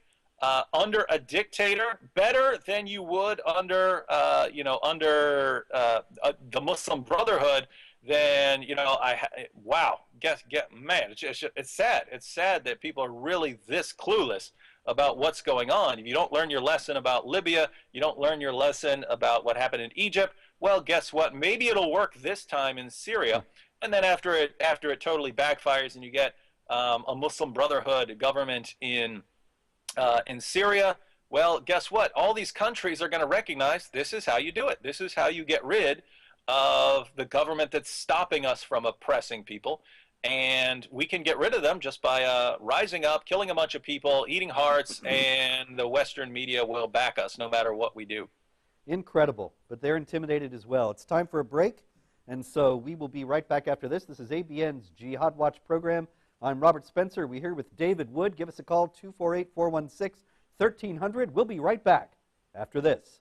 under a dictator better than you would under the Muslim Brotherhood, then wow, man, it's sad. It's sad that people are really this clueless about what's going on. If you don't learn your lesson about Libya, you don't learn your lesson about what happened in Egypt, well, guess what? Maybe it'll work this time in Syria. And then after it totally backfires and you get a Muslim Brotherhood government in Syria, well, guess what? All these countries are going to recognize this is how you do it. This is how you get rid of the government that's stopping us from oppressing people. And we can get rid of them just by rising up, killing a bunch of people, eating hearts, and the Western media will back us no matter what we do. Incredible, but they're intimidated as well. It's time for a break, and so we will be right back after this. This is ABN's Jihad Watch program. I'm Robert Spencer. We're here with David Wood. Give us a call, 248-416-1300. We'll be right back after this.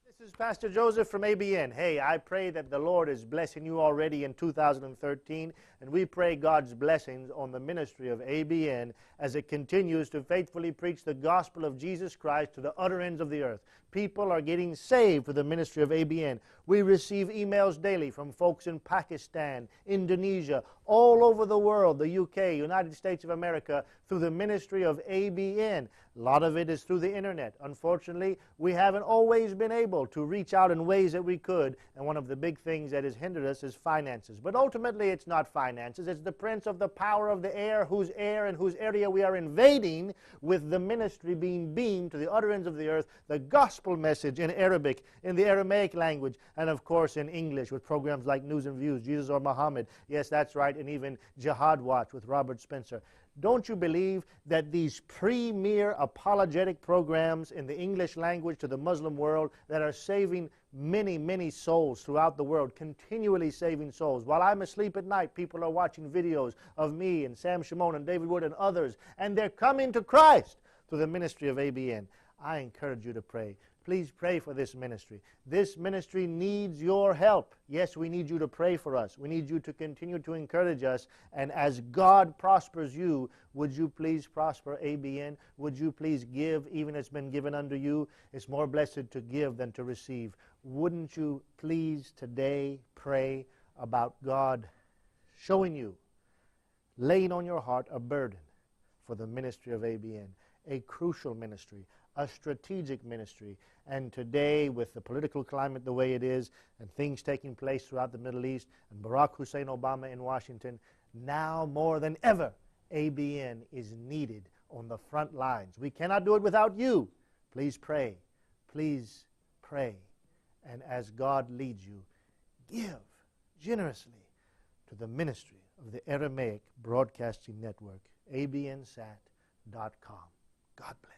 This is Pastor Joseph from ABN. Hey, I pray that the Lord is blessing you already in 2013, and we pray God's blessings on the ministry of ABN as it continues to faithfully preach the gospel of Jesus Christ to the utter ends of the earth. People are getting saved through the ministry of ABN. We receive emails daily from folks in Pakistan, Indonesia, all over the world, the UK, United States of America, through the ministry of ABN. A lot of it is through the internet. Unfortunately, we haven't always been able to reach out in ways that we could, and one of the big things that has hindered us is finances. But ultimately, it's not finances. It's the prince of the power of the air whose area we are invading, with the ministry being beamed to the utter ends of the earth, the gospel message in Arabic, in the Aramaic language, and of course in English with programs like News and Views, Jesus or Muhammad. Yes, that's right, and even Jihad Watch with Robert Spencer. Don't you believe that these premier apologetic programs in the English language to the Muslim world that are saving many, many souls throughout the world, continually saving souls? While I'm asleep at night, people are watching videos of me and Sam Shimon and David Wood and others, and they're coming to Christ through the ministry of ABN. I encourage you to pray. Please pray for this ministry. This ministry needs your help. Yes, we need you to pray for us. We need you to continue to encourage us. And as God prospers you, would you please prosper ABN? Would you please give, even as it's been given unto you? It's more blessed to give than to receive. Wouldn't you please today pray about God showing you, laying on your heart a burden for the ministry of ABN, a crucial ministry, a strategic ministry. And today, with the political climate the way it is, and things taking place throughout the Middle East, and Barack Hussein Obama in Washington, now more than ever, ABN is needed on the front lines. We cannot do it without you. Please pray. Please pray. And as God leads you, give generously to the ministry of the Aramaic Broadcasting Network, abnsat.com. God bless.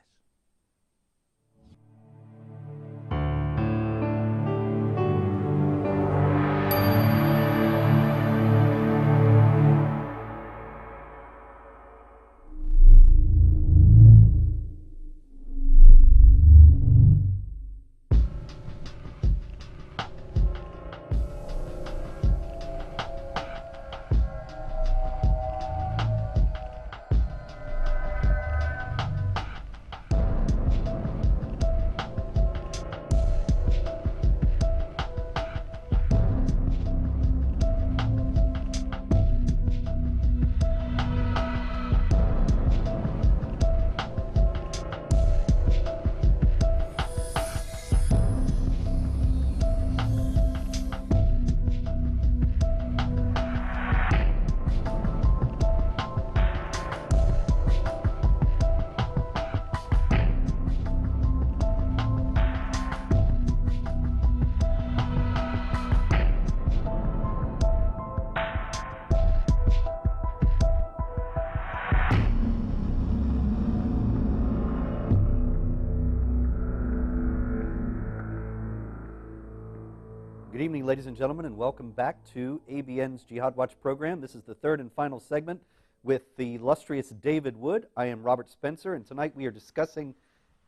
Good evening, ladies and gentlemen, and welcome back to ABN's Jihad Watch program. This is the third and final segment with the illustrious David Wood. I am Robert Spencer, and tonight we are discussing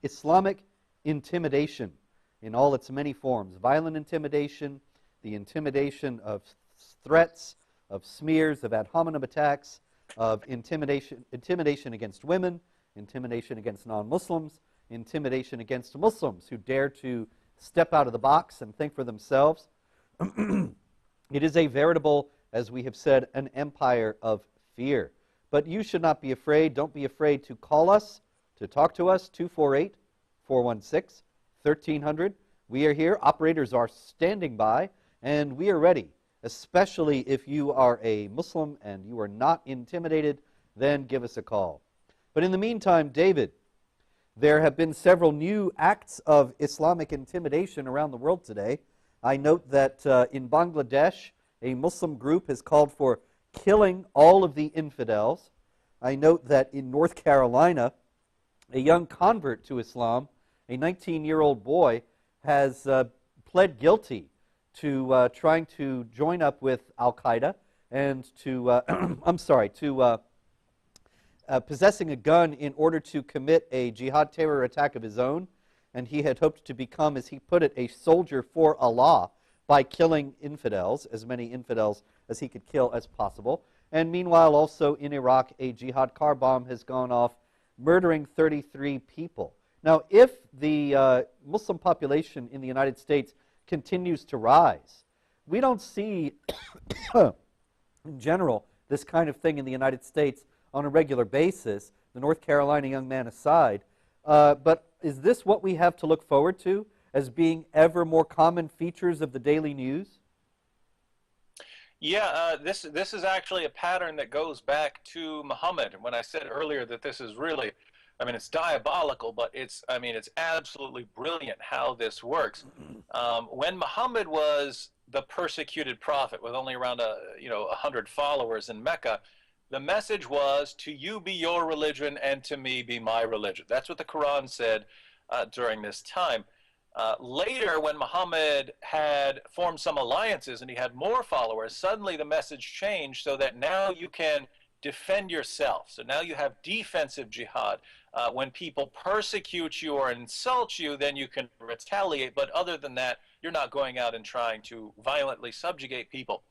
Islamic intimidation in all its many forms. Violent intimidation, the intimidation of threats, of smears, of ad hominem attacks, of intimidation against women, intimidation against non-Muslims, intimidation against Muslims who dare to step out of the box and think for themselves. It is a veritable, as we have said, an empire of fear. But you should not be afraid. Don't be afraid to call us, to talk to us, 248-416-1300. We are here. Operators are standing by, and we are ready, especially if you are a Muslim and you are not intimidated, then give us a call. But in the meantime, David, there have been several new acts of Islamic intimidation around the world today. I note that in Bangladesh, a Muslim group has called for killing all of the infidels. I note that in North Carolina, a young convert to Islam, a 19-year-old boy, has pled guilty to trying to join up with Al-Qaeda and to, possessing a gun in order to commit a jihad terror attack of his own. And he had hoped to become, as he put it, a soldier for Allah by killing infidels, as many infidels as he could kill as possible. And meanwhile, also in Iraq, a jihad car bomb has gone off, murdering 33 people. Now, if the Muslim population in the United States continues to rise, we don't see, in general, this kind of thing in the United States on a regular basis, the North Carolina young man aside. But is this what we have to look forward to as being ever more common features of the daily news? Yeah, this is actually a pattern that goes back to Muhammad. When I said earlier that this is really, I mean, it's diabolical, but it's absolutely brilliant how this works. When Muhammad was the persecuted prophet with only around 100 followers in Mecca, the message was, to you be your religion and to me be my religion. That's what the Quran said during this time. Later, when Muhammad had formed some alliances and he had more followers, suddenly the message changed so that now you can defend yourself. So now you have defensive jihad. When people persecute you or insult you, then you can retaliate. But other than that, you're not going out and trying to violently subjugate people.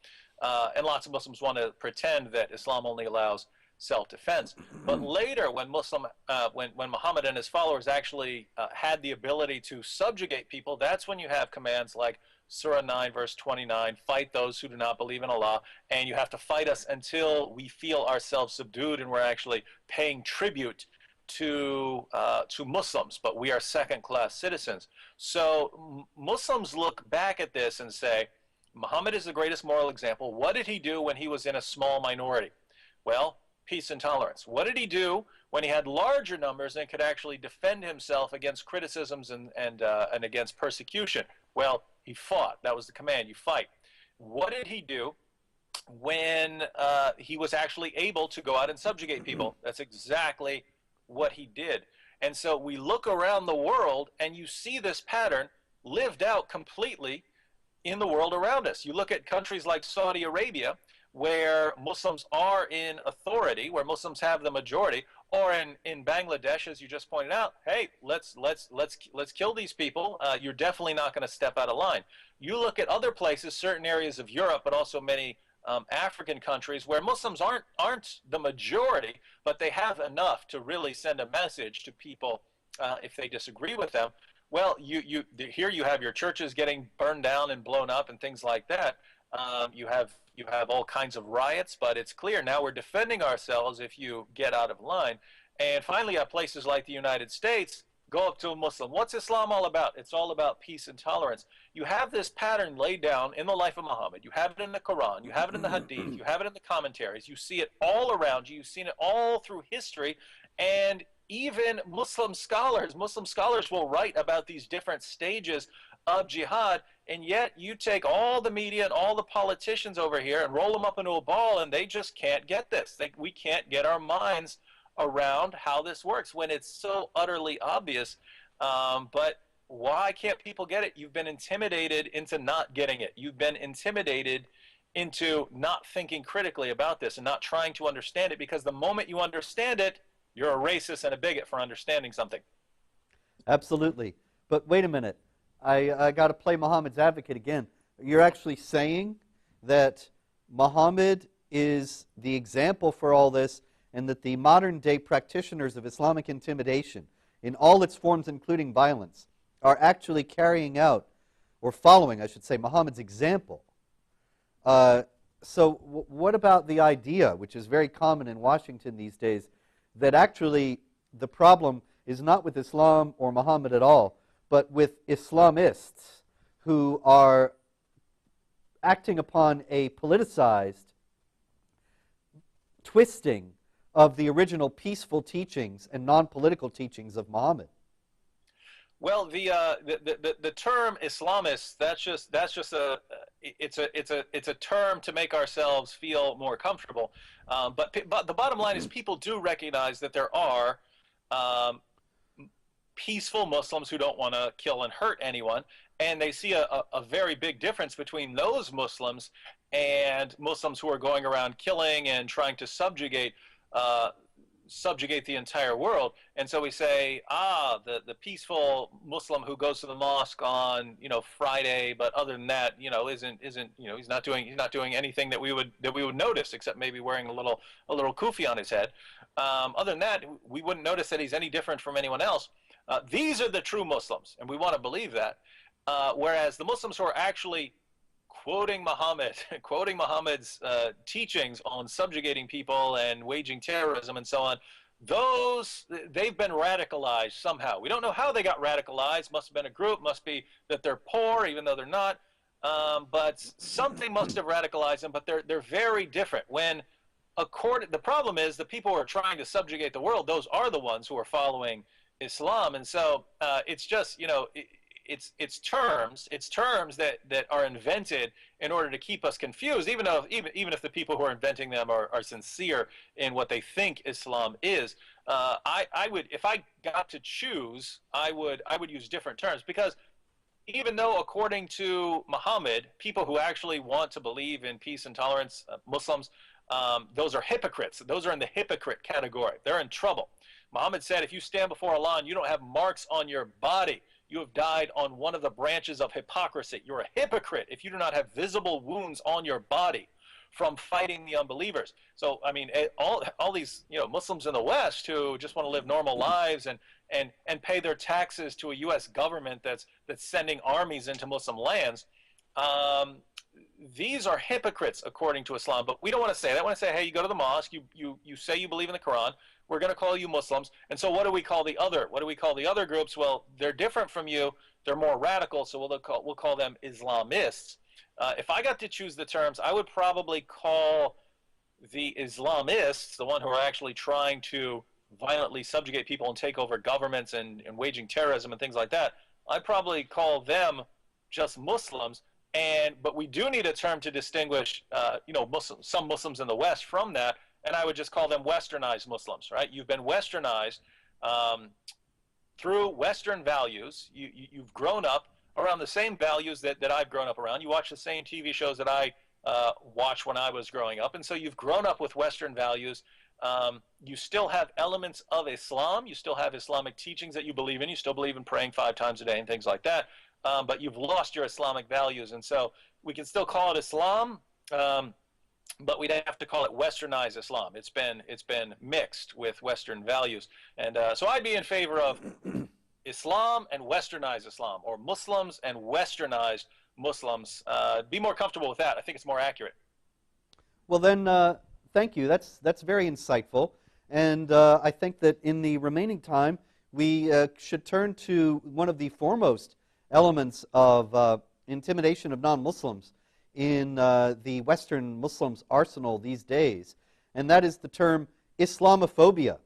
And lots of Muslims want to pretend that Islam only allows self-defense. But later, when Muhammad and his followers actually had the ability to subjugate people, that's when you have commands like Surah 9, verse 29, fight those who do not believe in Allah, and you have to fight us until we feel ourselves subdued and we're actually paying tribute to Muslims, but we are second-class citizens. So Muslims look back at this and say, Muhammad is the greatest moral example. What did he do when he was in a small minority? Well, peace and tolerance. What did he do when he had larger numbers and could actually defend himself against criticisms and against persecution? Well, he fought. That was the command. You fight. What did he do when he was actually able to go out and subjugate people? That's exactly what he did. And so we look around the world and you see this pattern lived out completely in the world around us. You look at countries like Saudi Arabia, where Muslims are in authority, where Muslims have the majority, or in Bangladesh, as you just pointed out, hey, let's kill these people. You're definitely not going to step out of line. You look at other places, certain areas of Europe, but also many African countries where Muslims aren't the majority, but they have enough to really send a message to people if they disagree with them. Well, here you have your churches getting burned down and blown up and things like that. You have all kinds of riots, but it's clear now we're defending ourselves if you get out of line. And finally, at places like the United States, go up to a Muslim. What's Islam all about? It's all about peace and tolerance. You have this pattern laid down in the life of Muhammad. You have it in the Quran. You have it in the Hadith. You have it in the commentaries. You see it all around you. You've seen it all through history. And even Muslim scholars will write about these different stages of jihad, and yet you take all the media and all the politicians over here and roll them up into a ball, and they just can't get this. We can't get our minds around how this works when it's so utterly obvious. But why can't people get it? You've been intimidated into not getting it. You've been intimidated into not thinking critically about this and not trying to understand it, because the moment you understand it, you're a racist and a bigot for understanding something. Absolutely. But wait a minute. I got to play Muhammad's advocate again. You're actually saying that Muhammad is the example for all this, and that the modern-day practitioners of Islamic intimidation, in all its forms including violence, are actually carrying out, or following, I should say, Muhammad's example. So what about the idea, which is very common in Washington these days, that actually the problem is not with Islam or Muhammad at all, but with Islamists who are acting upon a politicized twisting of the original peaceful teachings and non-political teachings of Muhammad? Well, the term Islamist, that's just it's a term to make ourselves feel more comfortable. But the bottom line is people do recognize that there are peaceful Muslims who don't want to kill and hurt anyone, and they see a very big difference between those Muslims and Muslims who are going around killing and trying to subjugate the entire world. And so we say, the peaceful Muslim who goes to the mosque on Friday, but other than that, isn't he's not doing anything that we would notice, except maybe wearing a little kufi on his head. Other than that, we wouldn't notice that he's any different from anyone else. These are the true Muslims, and we want to believe that. Whereas the Muslims who are actually quoting Muhammad's teachings on subjugating people and waging terrorism and so on, they've been radicalized somehow. We don't know how they got radicalized. Must have been a group. Must be that they're poor, even though they're not. But something must have radicalized them. But they're very different. The problem is the people who are trying to subjugate the world, those are the ones who are following Islam, and so it's just it's terms that are invented in order to keep us confused, even if the people who are inventing them are sincere in what they think Islam is. I would, if I got to choose, I would use different terms, because even though according to Muhammad, people who actually want to believe in peace and tolerance, Muslims, those are hypocrites. Those are in the hypocrite category. They're in trouble. Muhammad said, if you stand before Allah and you don't have marks on your body, you have died on one of the branches of hypocrisy. You're a hypocrite if you do not have visible wounds on your body from fighting the unbelievers. So, I mean, all these Muslims in the West who just want to live normal lives and pay their taxes to a U.S. government that's sending armies into Muslim lands, these are hypocrites according to Islam. But we don't want to say that. We want to say, hey, you go to the mosque, you say you believe in the Quran, we're going to call you Muslims. And so what do we call the other groups? Well, they're different from you. They're more radical, so we'll call them Islamists. If I got to choose the terms, I would probably call the Islamists, the one who are actually trying to violently subjugate people and take over governments and waging terrorism and things like that, I'd probably call them just Muslims. But we do need a term to distinguish, some Muslims in the West from that, and I would just call them Westernized Muslims, right? You've been Westernized through Western values. You've grown up around the same values that I've grown up around. You watch the same TV shows that I watched when I was growing up, and so you've grown up with Western values. You still have elements of Islam. You still have Islamic teachings that you believe in. You still believe in praying 5 times a day and things like that. But you've lost your Islamic values, and so we can still call it Islam, but we'd have to call it Westernized Islam. It's been mixed with Western values, and so I'd be in favor of Islam and Westernized Islam, or Muslims and Westernized Muslims. Be more comfortable with that. I think it's more accurate. Well, then, thank you. That's very insightful, and I think that in the remaining time, we should turn to one of the foremost elements of intimidation of non-Muslims in the Western Muslims' arsenal these days, and that is the term Islamophobia.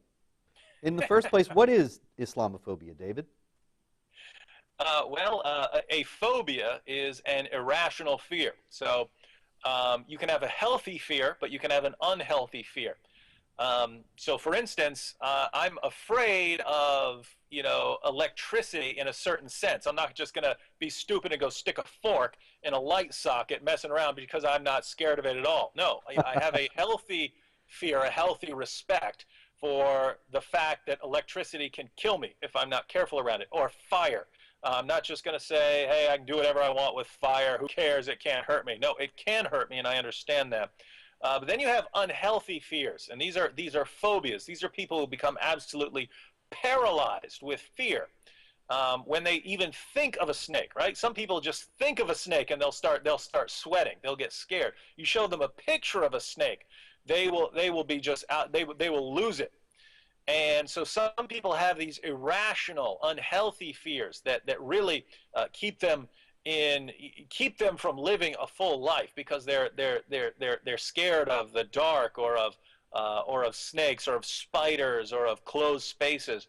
In the first place, what is Islamophobia, David? A phobia is an irrational fear. So you can have a healthy fear, but you can have an unhealthy fear. So, for instance, I'm afraid of electricity in a certain sense. I'm not just going to be stupid and go stick a fork in a light socket messing around because I'm not scared of it at all. No, I have a healthy fear, a healthy respect for the fact that electricity can kill me if I'm not careful around it, or fire. I'm not just going to say, hey, I can do whatever I want with fire. Who cares? It can't hurt me. No, it can hurt me, and I understand that. But then you have unhealthy fears, and these are phobias. These are people who become absolutely paralyzed with fear. when they even think of a snake, right? Some people just think of a snake and they'll start sweating. They'll get scared. You show them a picture of a snake, they will be just out. They will lose it. And so some people have these irrational, unhealthy fears that really keep them from living a full life, because they're scared of the dark, or of snakes, or of spiders, or of closed spaces,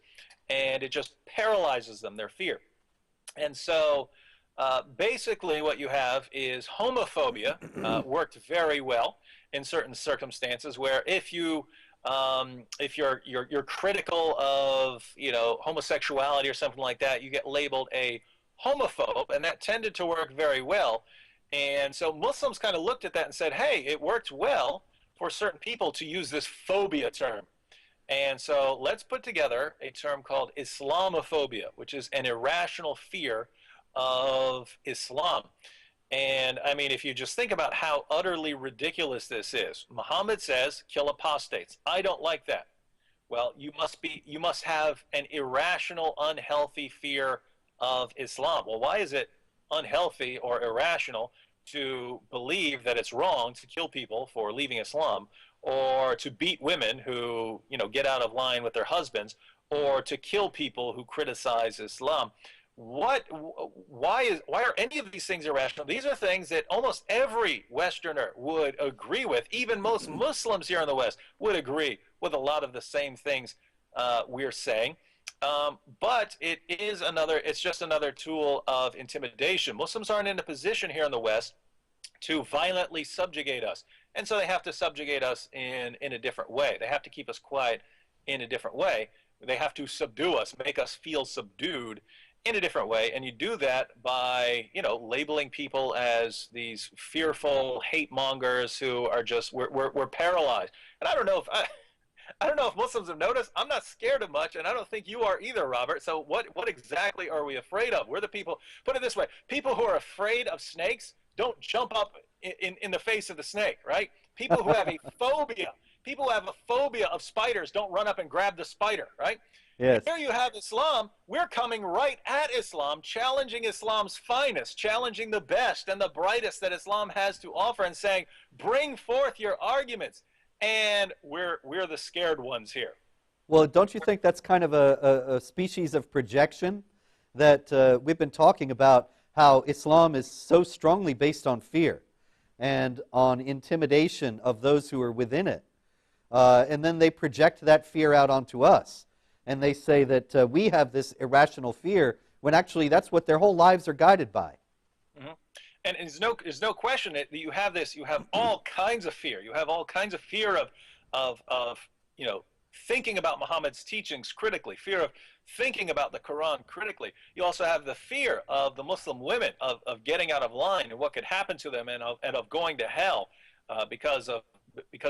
and it just paralyzes them, their fear. And so basically what you have is homophobia worked very well in certain circumstances, where if you're critical of homosexuality or something like that, you get labeled a homophobe, and that tended to work very well. And so Muslims kind of looked at that and said, hey, it worked well for certain people to use this phobia term. And so let's put together a term called Islamophobia, which is an irrational fear of Islam. And I mean, if you just think about how utterly ridiculous this is, Muhammad says, kill apostates. I don't like that. Well, you must have an irrational, unhealthy fear of Islam. Well, why is it unhealthy or irrational to believe that it's wrong to kill people for leaving Islam, or to beat women who, get out of line with their husbands, or to kill people who criticize Islam? Why are any of these things irrational? These are things that almost every Westerner would agree with. Even most Muslims here in the West would agree with a lot of the same things we're saying. But it's just another tool of intimidation. Muslims aren't in a position here in the West to violently subjugate us. And so they have to subjugate us in a different way. They have to keep us quiet in a different way. They have to subdue us, make us feel subdued in a different way. And you do that by, labeling people as these fearful hate mongers who are just, we're paralyzed. And I don't know if Muslims have noticed, I'm not scared of much, and I don't think you are either, Robert. So what exactly are we afraid of? We're the people, put it this way, people who are afraid of snakes don't jump up in the face of the snake, right? People who have a phobia of spiders don't run up and grab the spider, right? Yes. Here you have Islam. We're coming right at Islam, challenging Islam's finest, challenging the best and the brightest that Islam has to offer, and saying, bring forth your arguments. And we're the scared ones here. Well, don't you think that's kind of a species of projection that we've been talking about, how Islam is so strongly based on fear and on intimidation of those who are within it. And then they project that fear out onto us. And they say that we have this irrational fear, when actually that's what their whole lives are guided by. Mm-hmm. And there's no question that you have all kinds of fear. You have all kinds of fear of thinking about Muhammad's teachings critically, fear of thinking about the Quran critically. You also have the fear of the Muslim women, of getting out of line and what could happen to them, and of going to hell because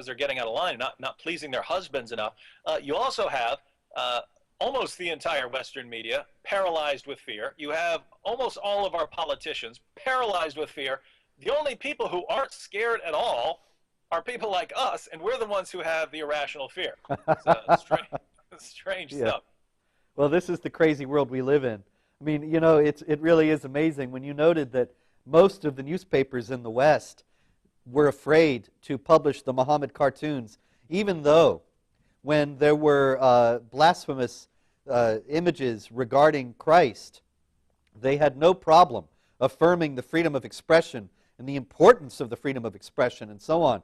they're getting out of line, not pleasing their husbands enough. You also have almost the entire Western media paralyzed with fear. You have almost all of our politicians paralyzed with fear. The only people who aren't scared at all are people like us, and we're the ones who have the irrational fear. It's strange stuff. Well, this is the crazy world we live in. I mean, it really is amazing when you noted that most of the newspapers in the West were afraid to publish the Muhammad cartoons, even though when there were blasphemous images regarding Christ, they had no problem affirming the freedom of expression and the importance of the freedom of expression and so on.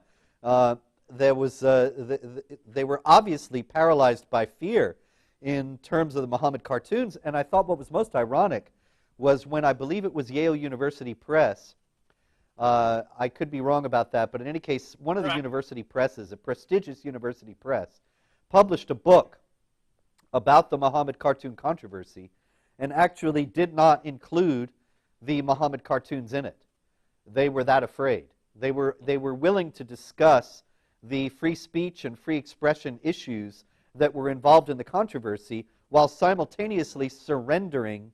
They were obviously paralyzed by fear in terms of the Muhammad cartoons, and I thought what was most ironic was when, I believe it was Yale University Press, I could be wrong about that, but in any case, one of the university presses, a prestigious university press, published a book about the Muhammad cartoon controversy and actually did not include the Muhammad cartoons in it. They were that afraid. They were willing to discuss the free speech and free expression issues that were involved in the controversy, while simultaneously surrendering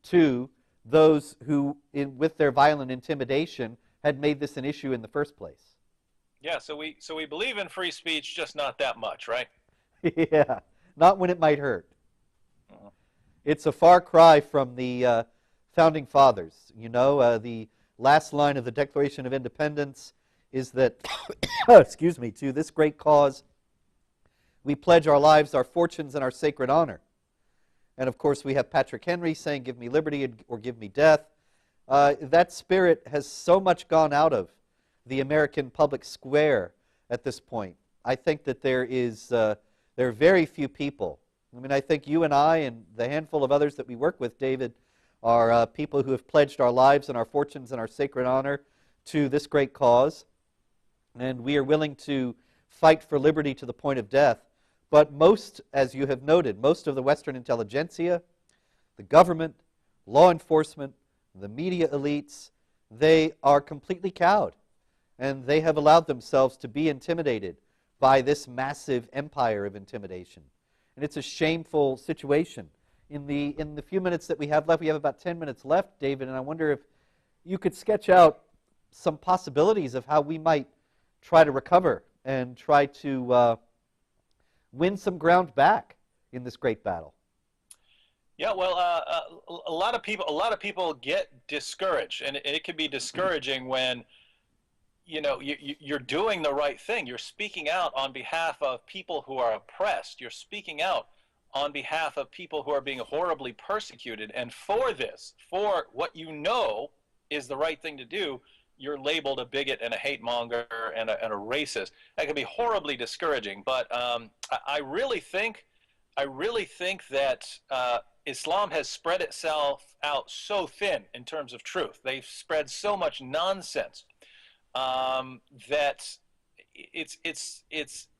to those who, with their violent intimidation, had made this an issue in the first place. Yeah, so we believe in free speech, just not that much, right? Yeah, not when it might hurt. It's a far cry from the Founding Fathers. You know, the last line of the Declaration of Independence is that, excuse me, to this great cause we pledge our lives, our fortunes, and our sacred honor. And of course we have Patrick Henry saying, give me liberty or give me death. That spirit has so much gone out of the American public square at this point. I think that there are very few people. I mean, I think you and I and the handful of others that we work with, David, are people who have pledged our lives and our fortunes and our sacred honor to this great cause. And we are willing to fight for liberty to the point of death. But most, as you have noted, most of the Western intelligentsia, the government, law enforcement, the media elites, they are completely cowed. And they have allowed themselves to be intimidated by this massive empire of intimidation. And it's a shameful situation. In the few minutes that we have left, we have about 10 minutes left, David, and I wonder if you could sketch out some possibilities of how we might try to recover and try to win some ground back in this great battle. Yeah, well, a lot of people get discouraged, and it can be discouraging when you're doing the right thing. You're speaking out on behalf of people who are oppressed. You're speaking out on behalf of people who are being horribly persecuted. And for this, for what you know is the right thing to do, you're labeled a bigot and a hate monger and a racist. That can be horribly discouraging. But I really think that Islam has spread itself out so thin in terms of truth. They've spread so much nonsense that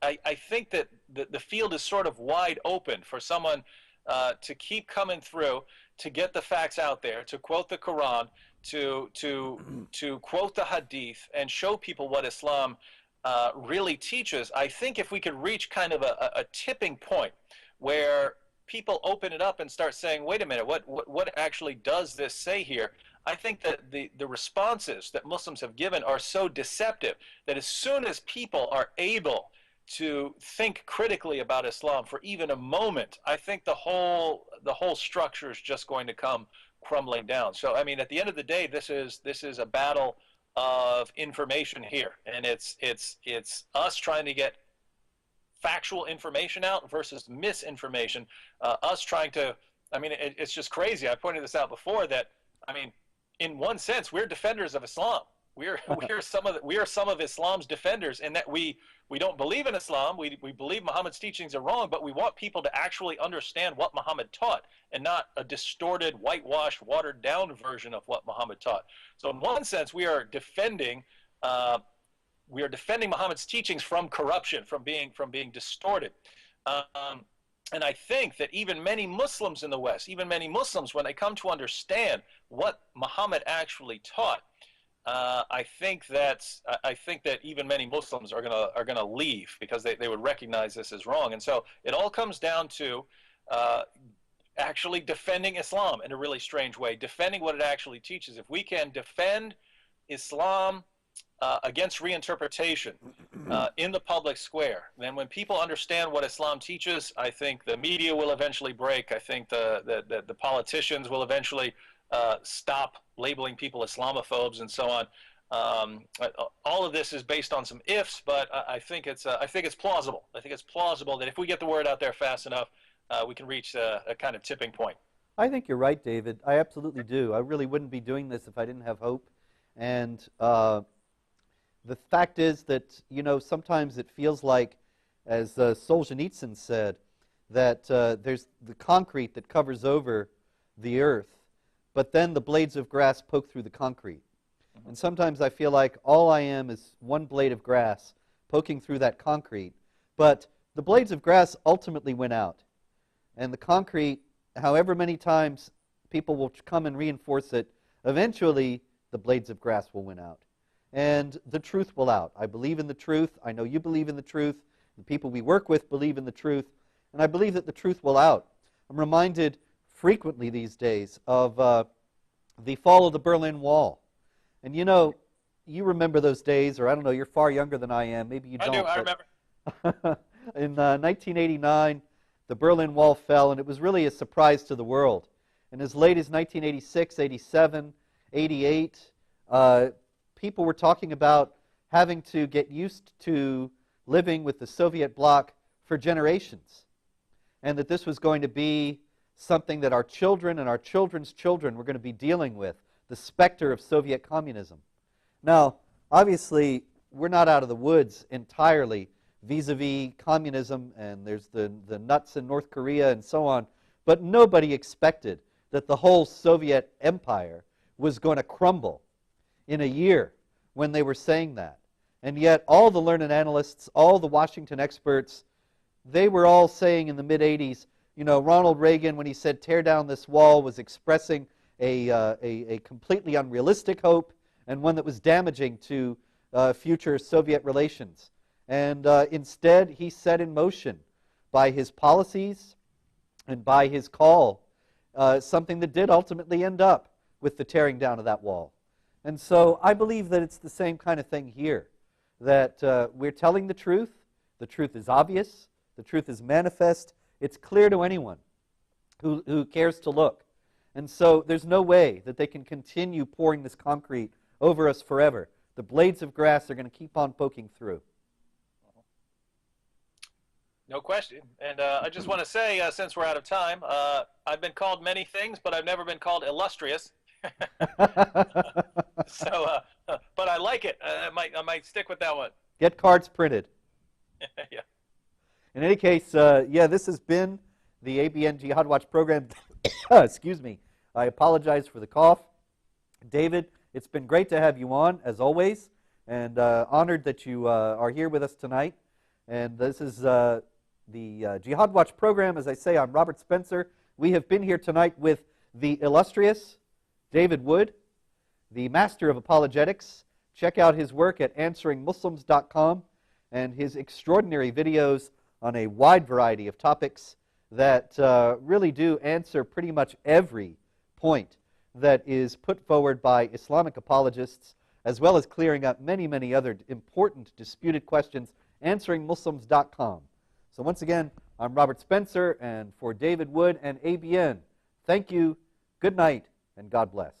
I think that the field is sort of wide open for someone to keep coming through, to get the facts out there, to quote the Quran, to quote the Hadith, and show people what Islam really teaches. I think if we could reach kind of a tipping point where people open it up and start saying, wait a minute, what actually does this say here? I think that the responses that Muslims have given are so deceptive that as soon as people are able to think critically about Islam for even a moment, I think the whole structure is just going to come crumbling down. So I mean, at the end of the day, this is a battle of information here, and it's us trying to get factual information out versus misinformation. Us trying to, I mean, it's just crazy. I pointed this out before that, I mean, in one sense, we're defenders of Islam. We are some of Islam's defenders in that we don't believe in Islam. We believe Muhammad's teachings are wrong, but we want people to actually understand what Muhammad taught and not a distorted, whitewashed, watered down version of what Muhammad taught. So in one sense, we are defending Muhammad's teachings from corruption, from being distorted. And I think that even many Muslims in the West, even many Muslims, when they come to understand what Muhammad actually taught, I think that even many Muslims are gonna leave because they would recognize this as wrong. And so it all comes down to actually defending Islam in a really strange way, defending what it actually teaches. If we can defend Islam against reinterpretation in the public square, then when people understand what Islam teaches, I think the media will eventually break. I think the politicians will eventually stop labeling people Islamophobes and so on. All of this is based on some ifs, but I think it's plausible. I think it's plausible that if we get the word out there fast enough, we can reach a kind of tipping point. I think you're right, David. I absolutely do. I really wouldn't be doing this if I didn't have hope. And the fact is that, sometimes it feels like, as Solzhenitsyn said, that there's the concrete that covers over the earth, but then the blades of grass poke through the concrete. And sometimes I feel like all I am is one blade of grass poking through that concrete, but the blades of grass ultimately win out. And the concrete, however many times people will come and reinforce it, eventually the blades of grass will win out. And the truth will out. I believe in the truth. I know you believe in the truth. The people we work with believe in the truth. And I believe that the truth will out. I'm reminded frequently these days of the fall of the Berlin Wall. And you remember those days, or I don't know, you're far younger than I am. Maybe you don't. I remember. In 1989, the Berlin Wall fell, and it was really a surprise to the world. And as late as 1986, 87, 88, people were talking about having to get used to living with the Soviet bloc for generations, and that this was going to be something that our children and our children's children were going to be dealing with, the specter of Soviet communism. Now, obviously, we're not out of the woods entirely vis-a-vis communism, and there's the nuts in North Korea and so on, but nobody expected that the whole Soviet empire was going to crumble in a year when they were saying that. And yet all the learned analysts, all the Washington experts, they were all saying in the mid-'80s, you know, Ronald Reagan, when he said tear down this wall, was expressing a completely unrealistic hope and one that was damaging to future Soviet relations. And instead, he set in motion by his policies and by his call something that did ultimately end up with the tearing down of that wall. And so I believe that it's the same kind of thing here, that we're telling the truth is obvious, the truth is manifest, it's clear to anyone who cares to look. And so there's no way that they can continue pouring this concrete over us forever. The blades of grass are going to keep on poking through. No question. And I just want to say, since we're out of time, I've been called many things, but I've never been called illustrious. So, but I like it. I might stick with that one. Get cards printed. Yeah. In any case, yeah, this has been the ABN Jihad Watch program. Excuse me. I apologize for the cough. David, it's been great to have you on, as always, and honored that you are here with us tonight. And this is the Jihad Watch program. As I say, I'm Robert Spencer. We have been here tonight with the illustrious David Wood, the master of apologetics. Check out his work at answeringmuslims.com and his extraordinary videos on a wide variety of topics that really do answer pretty much every point that is put forward by Islamic apologists, as well as clearing up many, many other important disputed questions. Answeringmuslims.com. So once again, I'm Robert Spencer, and for David Wood and ABN, thank you, good night, and God bless.